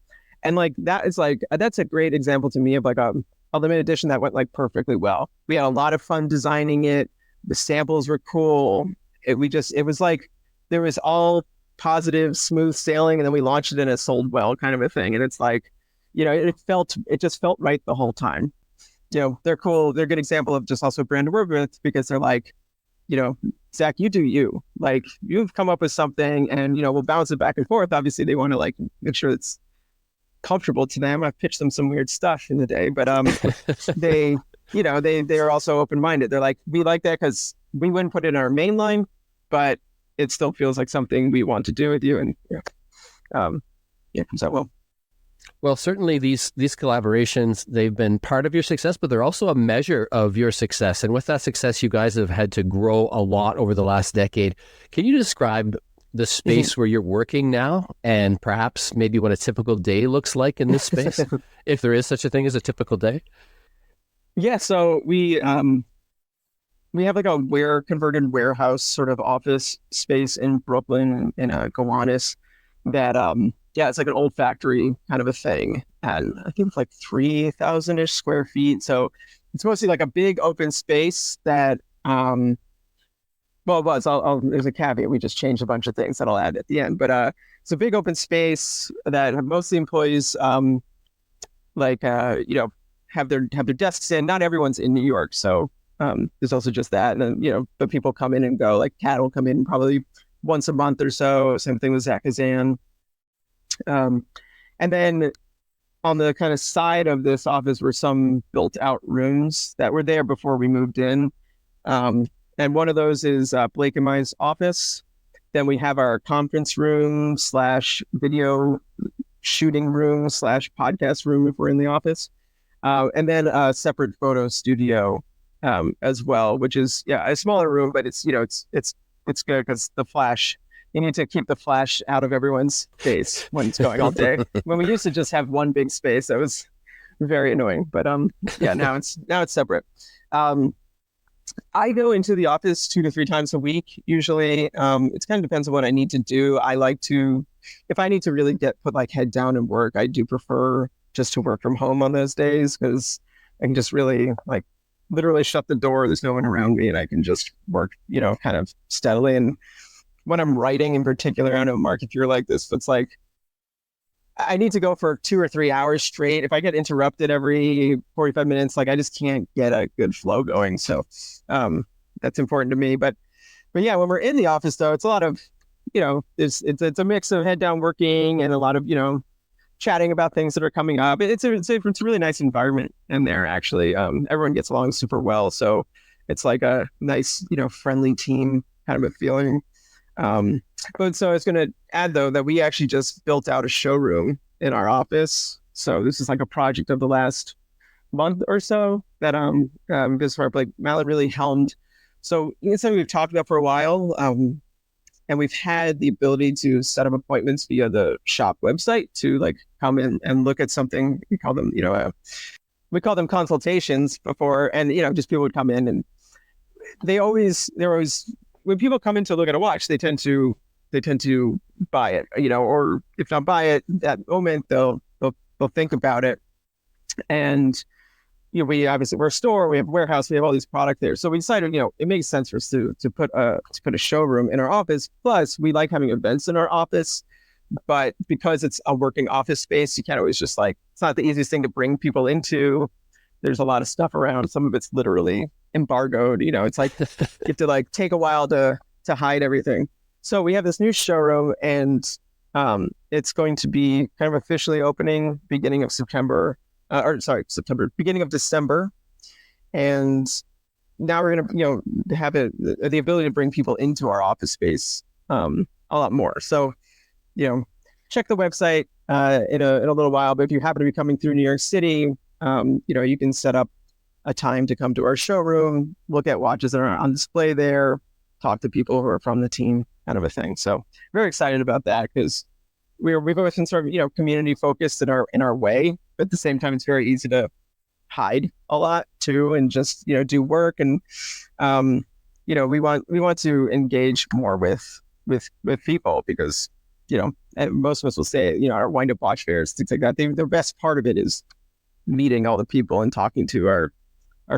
Speaker 2: And that's a great example to me of a limited edition that went perfectly well. We had a lot of fun designing it. The samples were cool. it was like there was all positive, smooth sailing, and then we launched it and it sold well, kind of a thing. And it's like, it just felt right the whole time. They're cool. They're a good example of just also a brand to work with, because they're like, Zach, you do you. Like, you've come up with something, and we'll bounce it back and forth. Obviously, they want to like make sure it's comfortable to them. I've pitched them some weird stuff in the day, but they're also open-minded. They're like, we like that because we wouldn't put it in our main line, but it still feels like something we want to do with you. And so
Speaker 1: Well, certainly these collaborations, they've been part of your success, but they're also a measure of your success. And with that success, you guys have had to grow a lot over the last decade. Can you describe the space where you're working now, and perhaps maybe what a typical day looks like in this space, if there is such a thing as a typical day?
Speaker 2: Yeah, so we have like a converted warehouse sort of office space in Brooklyn, in Gowanus, that it's like an old factory kind of a thing, and I think it's like 3,000-ish square feet. So it's mostly like a big open space that there's a caveat. We just changed a bunch of things that I'll add at the end, but it's a big open space that most of the employees have their desks in. Not everyone's in New York, so there's also just that. And then but people come in and go. Like Kat will come in probably once a month or so. Same thing with Zach Kazan. And then on the kind of side of this office were some built out rooms that were there before we moved in. And one of those is Blake and my office. Then we have our conference room / video shooting room / podcast room if we're in the office. And then a separate photo studio as well, which is a smaller room, but it's it's good because the flash, you need to keep the flash out of everyone's face when it's going all day. When we used to just have one big space, that was very annoying. But now it's separate. I go into the office 2 to 3 times a week. Usually, it kind of depends on what I need to do. I like to, if I need to really put like head down and work, I do prefer just to work from home on those days, because I can just really like literally shut the door. There's no one around me, and I can just work, kind of steadily. And when I'm writing in particular, I don't know, Mark, if you're like this, but it's like, I need to go for 2 or 3 hours straight. If I get interrupted every 45 minutes, like I just can't get a good flow going. So that's important to me. But yeah, when we're in the office though, it's a lot of, it's a mix of head down working and a lot of, chatting about things that are coming up. It's a really nice environment in there, actually. Everyone gets along super well. So it's like a nice, friendly team kind of a feeling. But so I was going to add though, that we actually just built out a showroom in our office. So this is like a project of the last month or so that this part like Mallet really helmed. So it's something we've talked about for a while. And we've had the ability to set up appointments via the shop website to like come in and look at something. We call them, we call them consultations before, and just people would come in, and they're always when people come in to look at a watch, they tend to buy it, or if not buy it that moment, they'll think about it. And we obviously, we're a store, we have a warehouse, we have all these products there. So we decided, it makes sense for us to put a showroom in our office. Plus, we like having events in our office, but because it's a working office space, you can't always just it's not the easiest thing to bring people into. There's a lot of stuff around. Some of it's literally embargoed. It's like you have to take a while to hide everything. So we have this new showroom, and it's going to be kind of officially opening beginning of September. Beginning of December. And now we're going to, have the ability to bring people into our office space a lot more. So, check the website in a little while. But if you happen to be coming through New York City, you can set up a time to come to our showroom, look at watches that are on display there, talk to people who are from the team, kind of a thing. So very excited about that, because we've always been sort of, community focused in our way, but at the same time, it's very easy to hide a lot too, and just, do work. And, we want to engage more with people, because, and most of us will say, our wind up watch fairs, things like that. The best part of it is meeting all the people and talking to our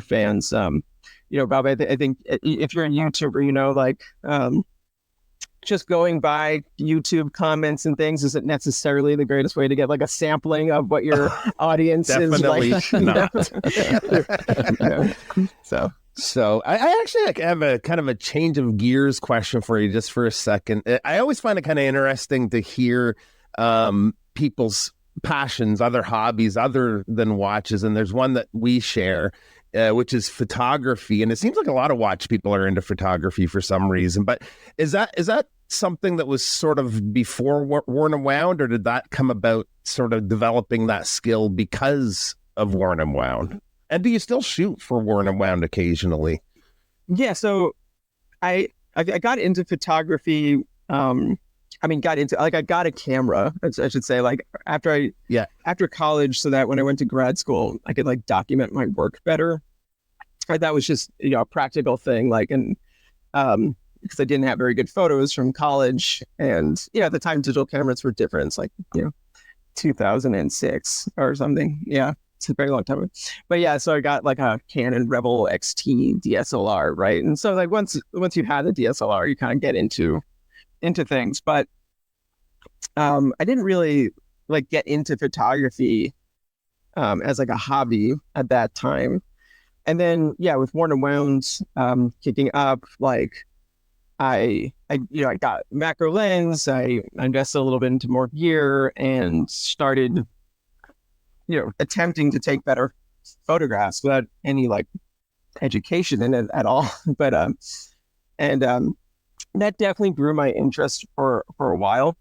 Speaker 2: fans. Bob, I think if you're a YouTuber, like just going by YouTube comments and things isn't necessarily the greatest way to get like a sampling of what your audience is like.
Speaker 4: Not.
Speaker 2: So
Speaker 4: I actually have a kind of a change of gears question for you just for a second. I always find it kind of interesting to hear people's passions, other hobbies other than watches. And there's one that we share, which is photography. And it seems like a lot of watch people are into photography for some reason. But is that something that was sort of before Worn and Wound, or did that come about sort of developing that skill because of Worn and Wound? And do you still shoot for Worn and Wound occasionally?
Speaker 2: Yeah, so I got into photography. I got a camera, I should say, like after college, so that when I went to grad school, I could like document my work better. That was just a practical thing, like, and because I didn't have very good photos from college, and at the time digital cameras were different. It's like 2006 or something. Yeah. It's a very long time ago. But yeah, so I got like a Canon Rebel XT DSLR, right? And so like once you have the DSLR, you kind of get into things. But I didn't really like get into photography as like a hobby at that time. And then with Worn and Wound kicking up, like I got macro lens. I invested a little bit into more gear and started attempting to take better photographs without any like education in it at all. But that definitely grew my interest for a while.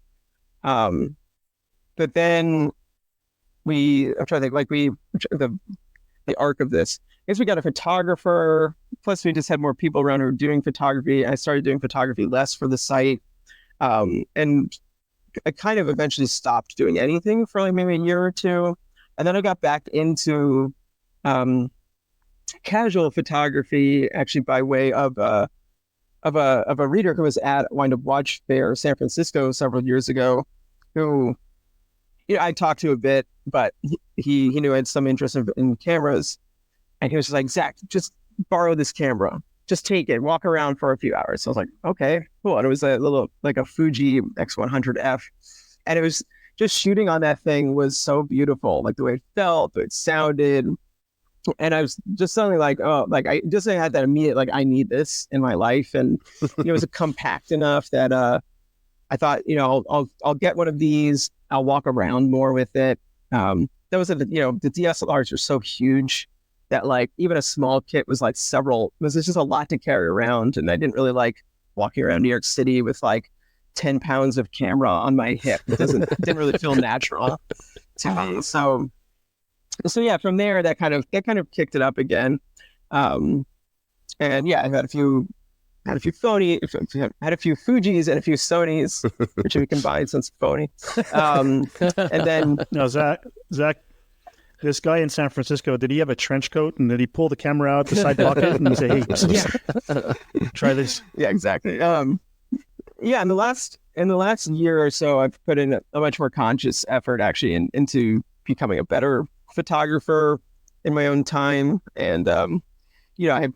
Speaker 2: But then I'm trying to think, like the arc of this, I guess we got a photographer, plus we just had more people around who were doing photography. I started doing photography less for the site. And I kind of eventually stopped doing anything for like maybe a year or two. And then I got back into casual photography, actually by way of a reader who was at Wind Up Watch Fair, San Francisco, several years ago, who I talked to a bit, but he knew I had some interest in cameras, and he was just like, Zach, just borrow this camera, just take it, walk around for a few hours. So I was like, okay, cool. And it was a little like a Fuji X100F, and it was. Just shooting on that thing was so beautiful, like the way it felt, the way it sounded. And I was just suddenly like, I just had that immediate, like, I need this in my life. And it was compact enough that I thought, I'll get one of these. I'll walk around more with it. That was, the DSLRs are so huge that like even a small kit was like was just a lot to carry around. And I didn't really like walking around New York City with like 10 pounds of camera on my hip. It didn't really feel natural to me. So yeah, from there that kind of kicked it up again. And yeah, I had a few Fujis and a few Sonys, which we combined since phony. And then
Speaker 3: no, Zach, this guy in San Francisco, did he have a trench coat, and did he pull the camera out the side pocket and say, "Hey, try this"?
Speaker 2: Yeah, exactly. Yeah, in the last year or so, I've put in a much more conscious effort actually into becoming a better photographer in my own time. And I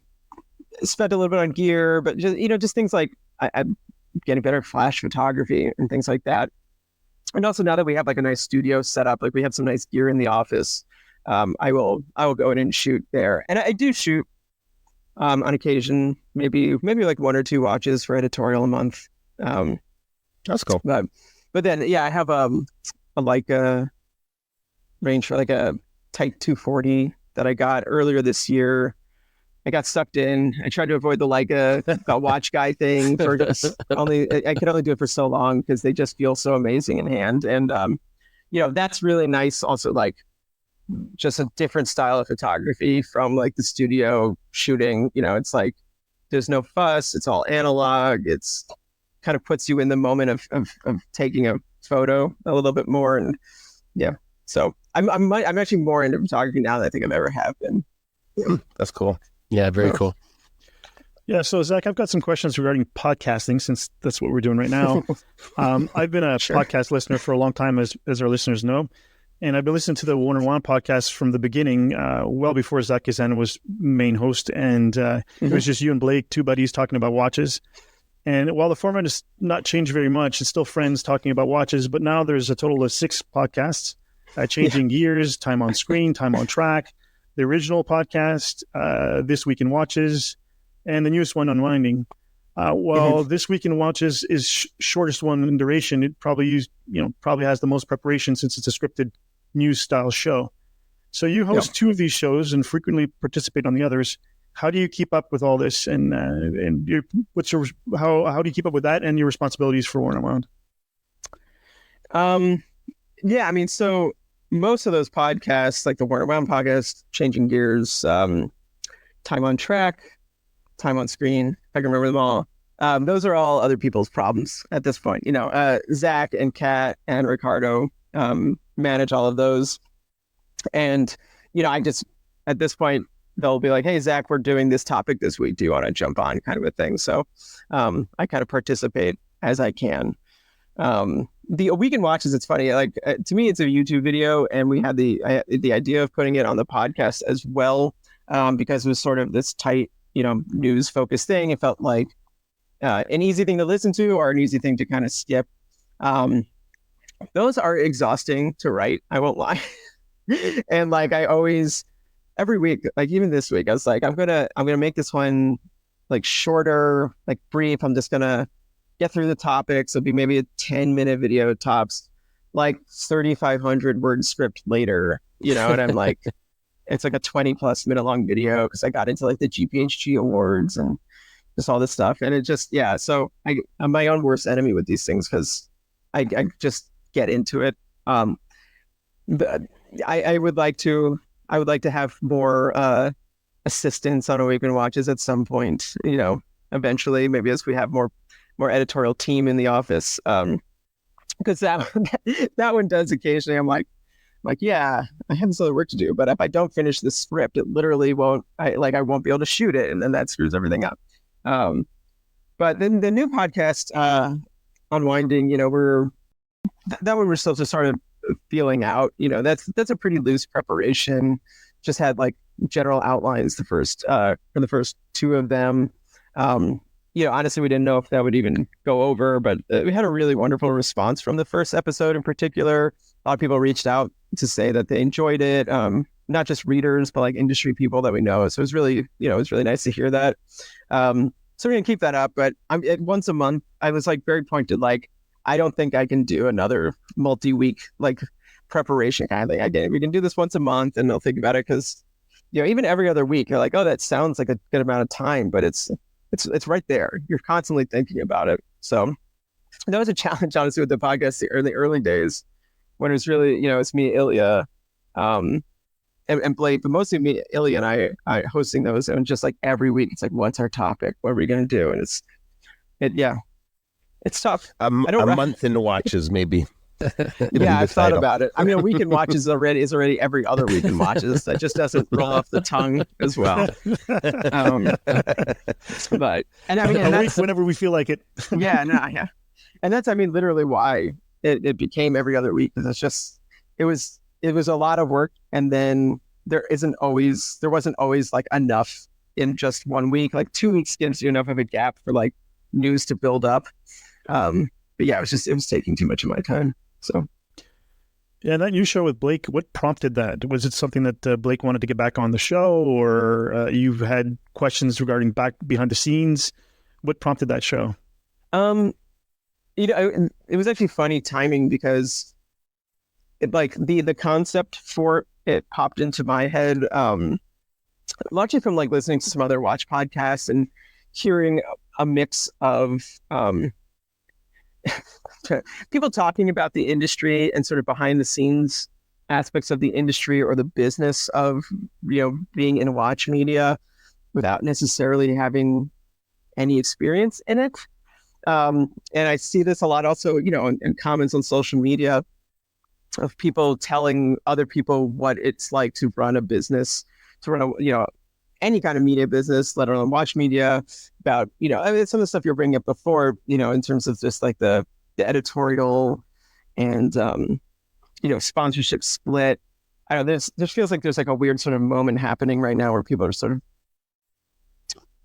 Speaker 2: spent a little bit on gear, but just things like I'm getting better at flash photography and things like that. And also now that we have like a nice studio set up, like we have some nice gear in the office, I will go in and shoot there. And I do shoot on occasion, maybe like one or two watches for editorial a month.
Speaker 4: That's cool.
Speaker 2: But then I have a Leica range for like a Type 240 that I got earlier this year. I got sucked in. I tried to avoid the Leica watch guy thing for I could only do it for so long because they just feel so amazing in hand. And that's really nice. Also, like just a different style of photography from like the studio shooting. It's like there's no fuss. It's all analog. It's kind of puts you in the moment of taking a photo a little bit more. And yeah, so I'm actually more into photography now than I think I've ever have been.
Speaker 4: That's cool.
Speaker 1: Yeah, very cool.
Speaker 3: Yeah, so Zach, I've got some questions regarding podcasting, since that's what we're doing right now. I've been a podcast listener for a long time, as our listeners know. And I've been listening to the Warner One podcast from the beginning, well before Zach Weiss was main host. And it was just you and Blake, two buddies talking about watches. And while the format has not changed very much, it's still friends talking about watches. But now there's a total of 6 podcasts, Changing Gears, Time on Screen, Time on Track, the original podcast, This Week in Watches, and the newest one, Unwinding. While This Week in Watches is shortest one in duration, it probably has the most preparation since it's a scripted news style show. So you host 2 of these shows and frequently participate on the others. How do you keep up with all this? And how do you keep up with that and your responsibilities for Warner Wound?
Speaker 2: Yeah, I mean, so most of those podcasts, like the Warner Wound podcast, Changing Gears, Time on Track, Time on Screen, if I can remember them all. Those are all other people's problems at this point. Zach and Kat and Ricardo manage all of those. And, I just, at this point, they'll be like, hey, Zach, we're doing this topic this week. Do you want to jump on, kind of a thing? So I kind of participate as I can. The Week in Watches, it's funny. Like, to me, it's a YouTube video, and we had the idea of putting it on the podcast as well, because it was sort of this tight, news focused thing. It felt like an easy thing to listen to or an easy thing to kind of skip. Those are exhausting to write, I won't lie. And like, I always, every week, like even this week, I was like, I'm gonna make this one like shorter, like brief. I'm just gonna get through the topics. It'll be maybe a 10-minute video tops, like 3,500 word script later, and I'm like, it's like a 20+ minute long video because I got into like the GPHG awards and just all this stuff. And it just, so I'm my own worst enemy with these things because I just get into it. I would like to have more assistance on Awaken Watches at some point, eventually, maybe as we have more editorial team in the office. Because that one does occasionally, I'm like, yeah, I have this other work to do, but if I don't finish the script, it literally won't, I won't be able to shoot it, and then that screws everything up. But then the new podcast, Unwinding, that one we're still just sort of feeling out. That's a pretty loose preparation. Just had like general outlines for the first 2 of them. Honestly, we didn't know if that would even go over, but we had a really wonderful response from the first episode in particular. A lot of people reached out to say that they enjoyed it. Not just readers, but like industry people that we know. So it was really, nice to hear that. So we're going to keep that up, but once a month, I was like very pointed, like, I don't think I can do another multi-week like preparation kind of thing. We can do this once a month and they'll think about it. Cause even every other week, you're like, oh, that sounds like a good amount of time, but it's right there. You're constantly thinking about it. So that was a challenge, honestly, with the podcast in the early days when it was really, it's me, Ilya, and Blake, but mostly me, Ilya, and I hosting those. And just like every week, it's like, what's our topic? What are we going to do? And it's tough.
Speaker 4: A month into watches, maybe.
Speaker 2: Yeah, I've thought about it. I mean, a Week in Watches is already every other Week in Watches. That just doesn't roll off the tongue as well. But
Speaker 3: a week whenever we feel like it.
Speaker 2: Yeah, and that's literally why it became every other week, because it was a lot of work, and then there wasn't always like enough in just 1 week. Like 2 weeks gives you enough of a gap for like news to build up. But yeah, it was taking too much of my time. So
Speaker 3: yeah, that new show with Blake, what prompted that? Was it something that Blake wanted to get back on the show, or you've had questions regarding back behind the scenes? What prompted that show?
Speaker 2: It was actually funny timing, because the concept for it popped into my head largely from like listening to some other watch podcasts and hearing a mix of people talking about the industry and sort of behind the scenes aspects of the industry or the business of being in watch media without necessarily having any experience in it. And I see this a lot also, in comments on social media of people telling other people what it's like to run a business, to run any kind of media business, let alone watch media, about, some of the stuff you're bringing up before, in terms of just like the editorial and sponsorship split. I don't know, this feels like there's like a weird sort of moment happening right now where people are sort of,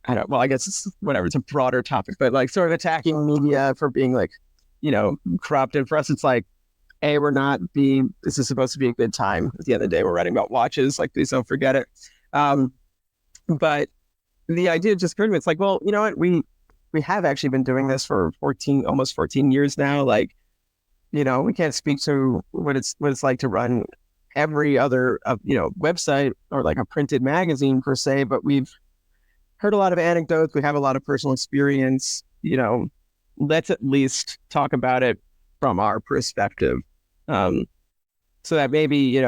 Speaker 2: I guess it's whatever, it's a broader topic, but like sort of attacking media for being like, corrupt. And for us, it's like, this is supposed to be a good time. At the end of the day, we're writing about watches, like, please don't forget it. But the idea just occurred to me, it's like, well, you know what, we have actually been doing this for almost 14 years now. Like, we can't speak to what it's like to run every other, website or like a printed magazine per se, but we've heard a lot of anecdotes. We have a lot of personal experience. Let's at least talk about it from our perspective, so that maybe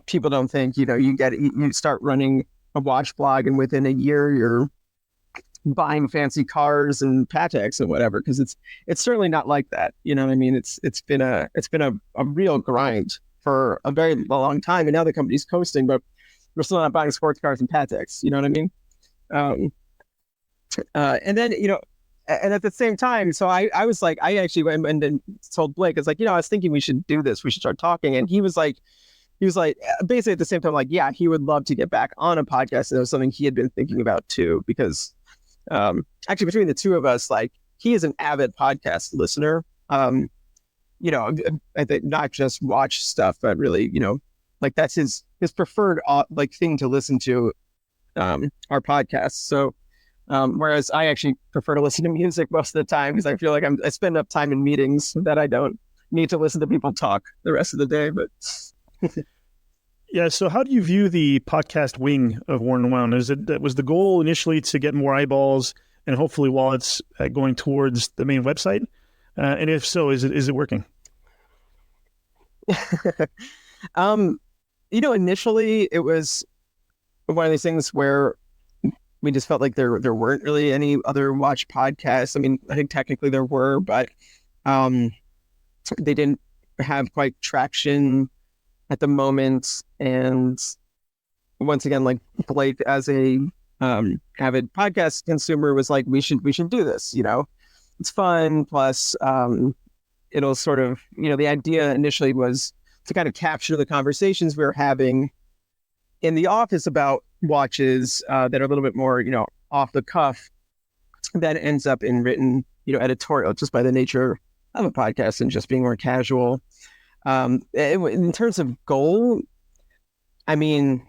Speaker 2: people don't think you start running a watch blog and within a year you're buying fancy cars and Pateks and whatever, because it's certainly not like that. You know what I mean? It's been a real grind for a very long time, and now the company's coasting, but we're still not buying sports cars and Pateks. You know what I mean? And then and at the same time, so I was like, I actually went and then told Blake, it's like, I was thinking we should do this, we should start talking, and he was like basically at the same time, like, yeah, he would love to get back on a podcast, and it was something he had been thinking about too, because actually between the two of us, like, he is an avid podcast listener. I think not just watch stuff, but really, like that's his preferred like thing to listen to, our podcast. So whereas I actually prefer to listen to music most of the time, because I feel like I spend enough time in meetings that I don't need to listen to people talk the rest of the day. But
Speaker 3: yeah, so how do you view the podcast wing of Worn and Wound? Was the goal initially to get more eyeballs and hopefully wallets going towards the main website? And if so, is it working?
Speaker 2: Initially it was one of these things where we just felt like there weren't really any other watch podcasts. I mean, I think technically there were, but they didn't have quite traction at the moment. And once again, like Blake, as a avid podcast consumer, was like, we should do this. It's fun. Plus, it'll sort of, the idea initially was to kind of capture the conversations we were having in the office about watches that are a little bit more, off the cuff, that ends up in written, editorial, just by the nature of a podcast and just being more casual. In terms of goal, I mean,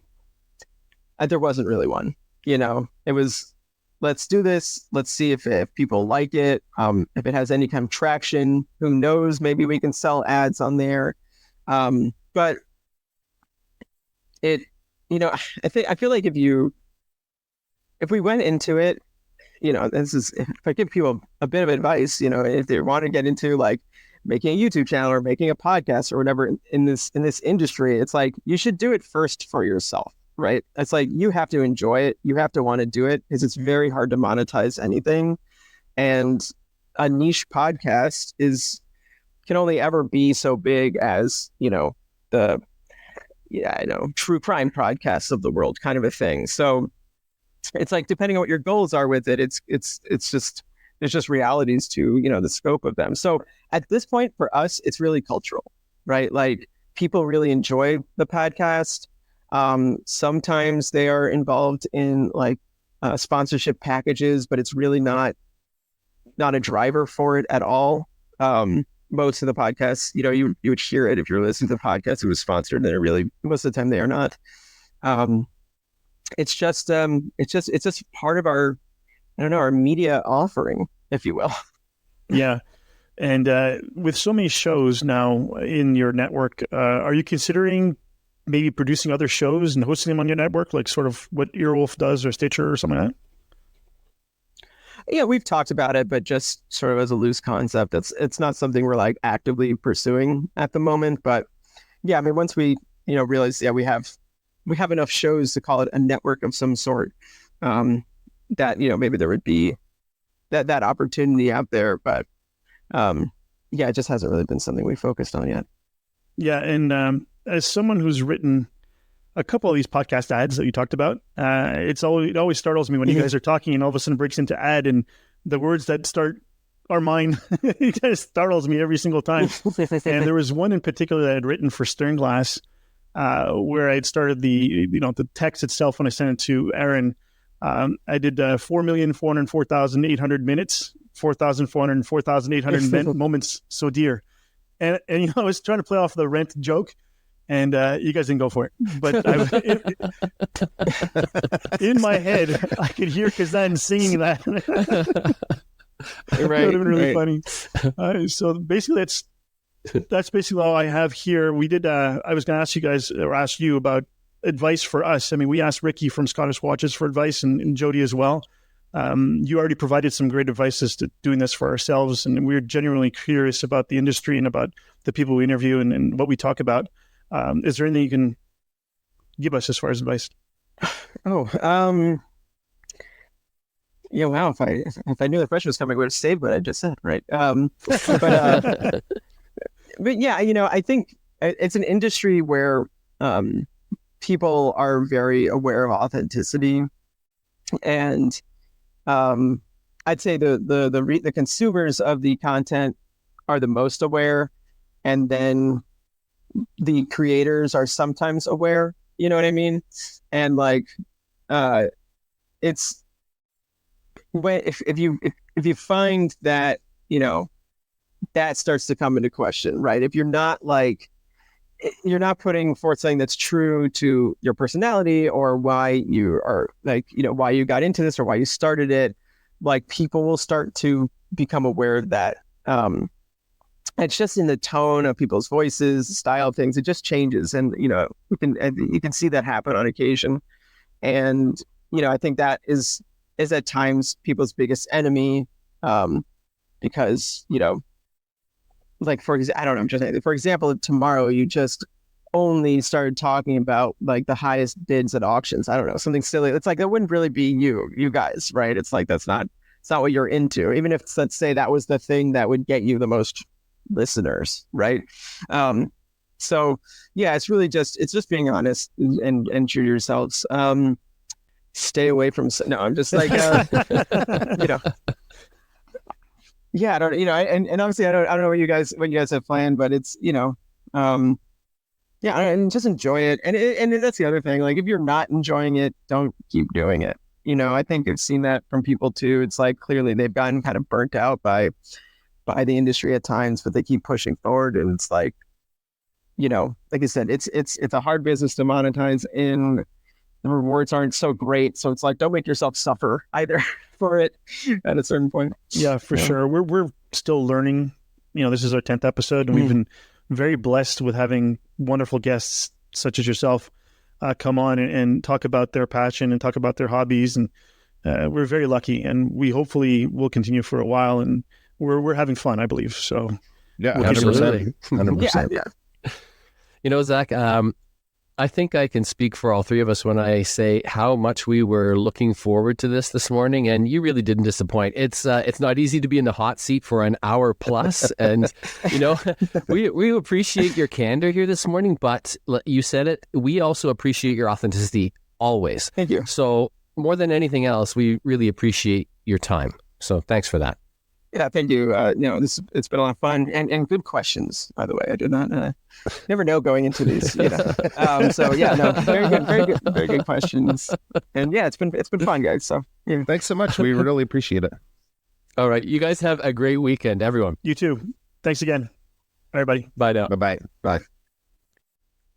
Speaker 2: there wasn't really one. It was, let's do this. Let's see if people like it. If it has any kind of traction, who knows? Maybe we can sell ads on there. But it, I feel like if we went into it, if I give people a bit of advice, if they want to get into like making a YouTube channel or making a podcast or whatever in this industry, it's like, you should do it first for yourself, right? It's like, you have to enjoy it. You have to want to do it, because it's very hard to monetize anything. And a niche podcast can only ever be so big as, the true crime podcasts of the world, kind of a thing. So it's like, depending on what your goals are with it, it's just, there's just realities to, the scope of them. So at this point for us, it's really cultural, right? Like, people really enjoy the podcast. Sometimes they are involved in like sponsorship packages, but it's really not a driver for it at all. Most of the podcasts, you would hear it if you're listening to the podcast, it was sponsored, and they're really, most of the time they are not. It's just part of our, our media offering, if you will.
Speaker 3: Yeah. And with so many shows now in your network, are you considering maybe producing other shows and hosting them on your network, like sort of what Earwolf does or Stitcher or something like that?
Speaker 2: Yeah, we've talked about it, but just sort of as a loose concept. It's not something we're like actively pursuing at the moment. But yeah, I mean, once we realize, we have enough shows to call it a network of some sort, that maybe there would be that opportunity out there. But it just hasn't really been something we focused on yet. Yeah,
Speaker 3: and as someone who's written a couple of these podcast ads that you talked about, it always startles me when you guys are talking and all of a sudden breaks into ad, and the words that start are mine. It kind of startles me every single time. And there was one in particular that I had written for Sternglass, where I had started the text itself when I sent it to Aaron. I did 4,404,800 minutes, 4,404,800 moments so dear. And I was trying to play off the rent joke, and you guys didn't go for it. But in my head, I could hear Kazan singing that. It would have been really funny. So basically, that's basically all I have here. We did. I was going to ask you guys, or ask you about advice for us. I mean, we asked Ricky from Scottish Watches for advice, and Jody as well. You already provided some great advice as to doing this for ourselves, and we're genuinely curious about the industry and about the people we interview and what we talk about. Is there anything you can give us as far as advice?
Speaker 2: Yeah, wow. If I knew the question was coming, I would have saved what I just said, right? But yeah, I think it's an industry where people are very aware of authenticity, and I'd say the consumers of the content are the most aware, and then the creators are sometimes aware. You know what I mean? And it's when if you find that that starts to come into question, right? If you're not putting forth something that's true to your personality or why you are why you got into this or why you started it, people will start to become aware of that. It's just in the tone of people's voices, the style of things, it just changes. And, you can see that happen on occasion. And, I think that is at times people's biggest enemy. Because, for example, tomorrow you just only started talking about the highest bids at auctions. I don't know, something silly. It's that wouldn't really be you guys, right? It's it's not what you're into. Even if, let's say, that was the thing that would get you the most listeners, right? So yeah, it's just being honest and true to yourselves. Stay away from I'm just yeah, I don't, and obviously I don't know what you guys have planned, but it's, yeah, and just enjoy it. And that's the other thing. If you're not enjoying it, don't keep doing it. I think I've seen that from people too. It's clearly they've gotten kind of burnt out by the industry at times, but they keep pushing forward. And it's like I said, it's a hard business to monetize, and the rewards aren't so great. So it's don't make yourself suffer either for it at a certain point.
Speaker 3: Yeah, for sure. We're still learning. This is our 10th episode, and we've been very blessed with having wonderful guests such as yourself come on and talk about their passion and talk about their hobbies. And we're very lucky, and we hopefully will continue for a while. And we're having fun, I believe. So
Speaker 4: yeah, 100%. 100%.
Speaker 2: Yeah.
Speaker 1: Zach, I think I can speak for all three of us when I say how much we were looking forward to this morning, and you really didn't disappoint. It's not easy to be in the hot seat for an hour plus, and we appreciate your candor here this morning, but you said it, we also appreciate your authenticity always.
Speaker 2: Thank you.
Speaker 1: So more than anything else, we really appreciate your time. So thanks for that.
Speaker 2: Yeah, thank you. It's been a lot of fun and good questions, by the way. I did not never know going into these. So yeah, no, very good questions. And yeah, it's been fun, guys. So yeah.
Speaker 4: Thanks so much. We really appreciate it.
Speaker 1: All right, you guys have a great weekend, everyone.
Speaker 3: You too. Thanks again, everybody.
Speaker 1: Bye now.
Speaker 4: Bye.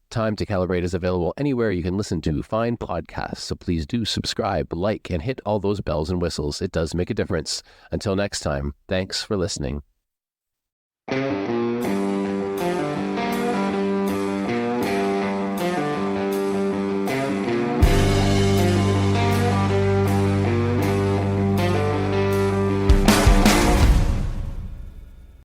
Speaker 1: Time to Calibrate is available anywhere you can listen to fine podcasts, so please do subscribe, like, and hit all those bells and whistles. It does make a difference. Until next time, thanks for listening.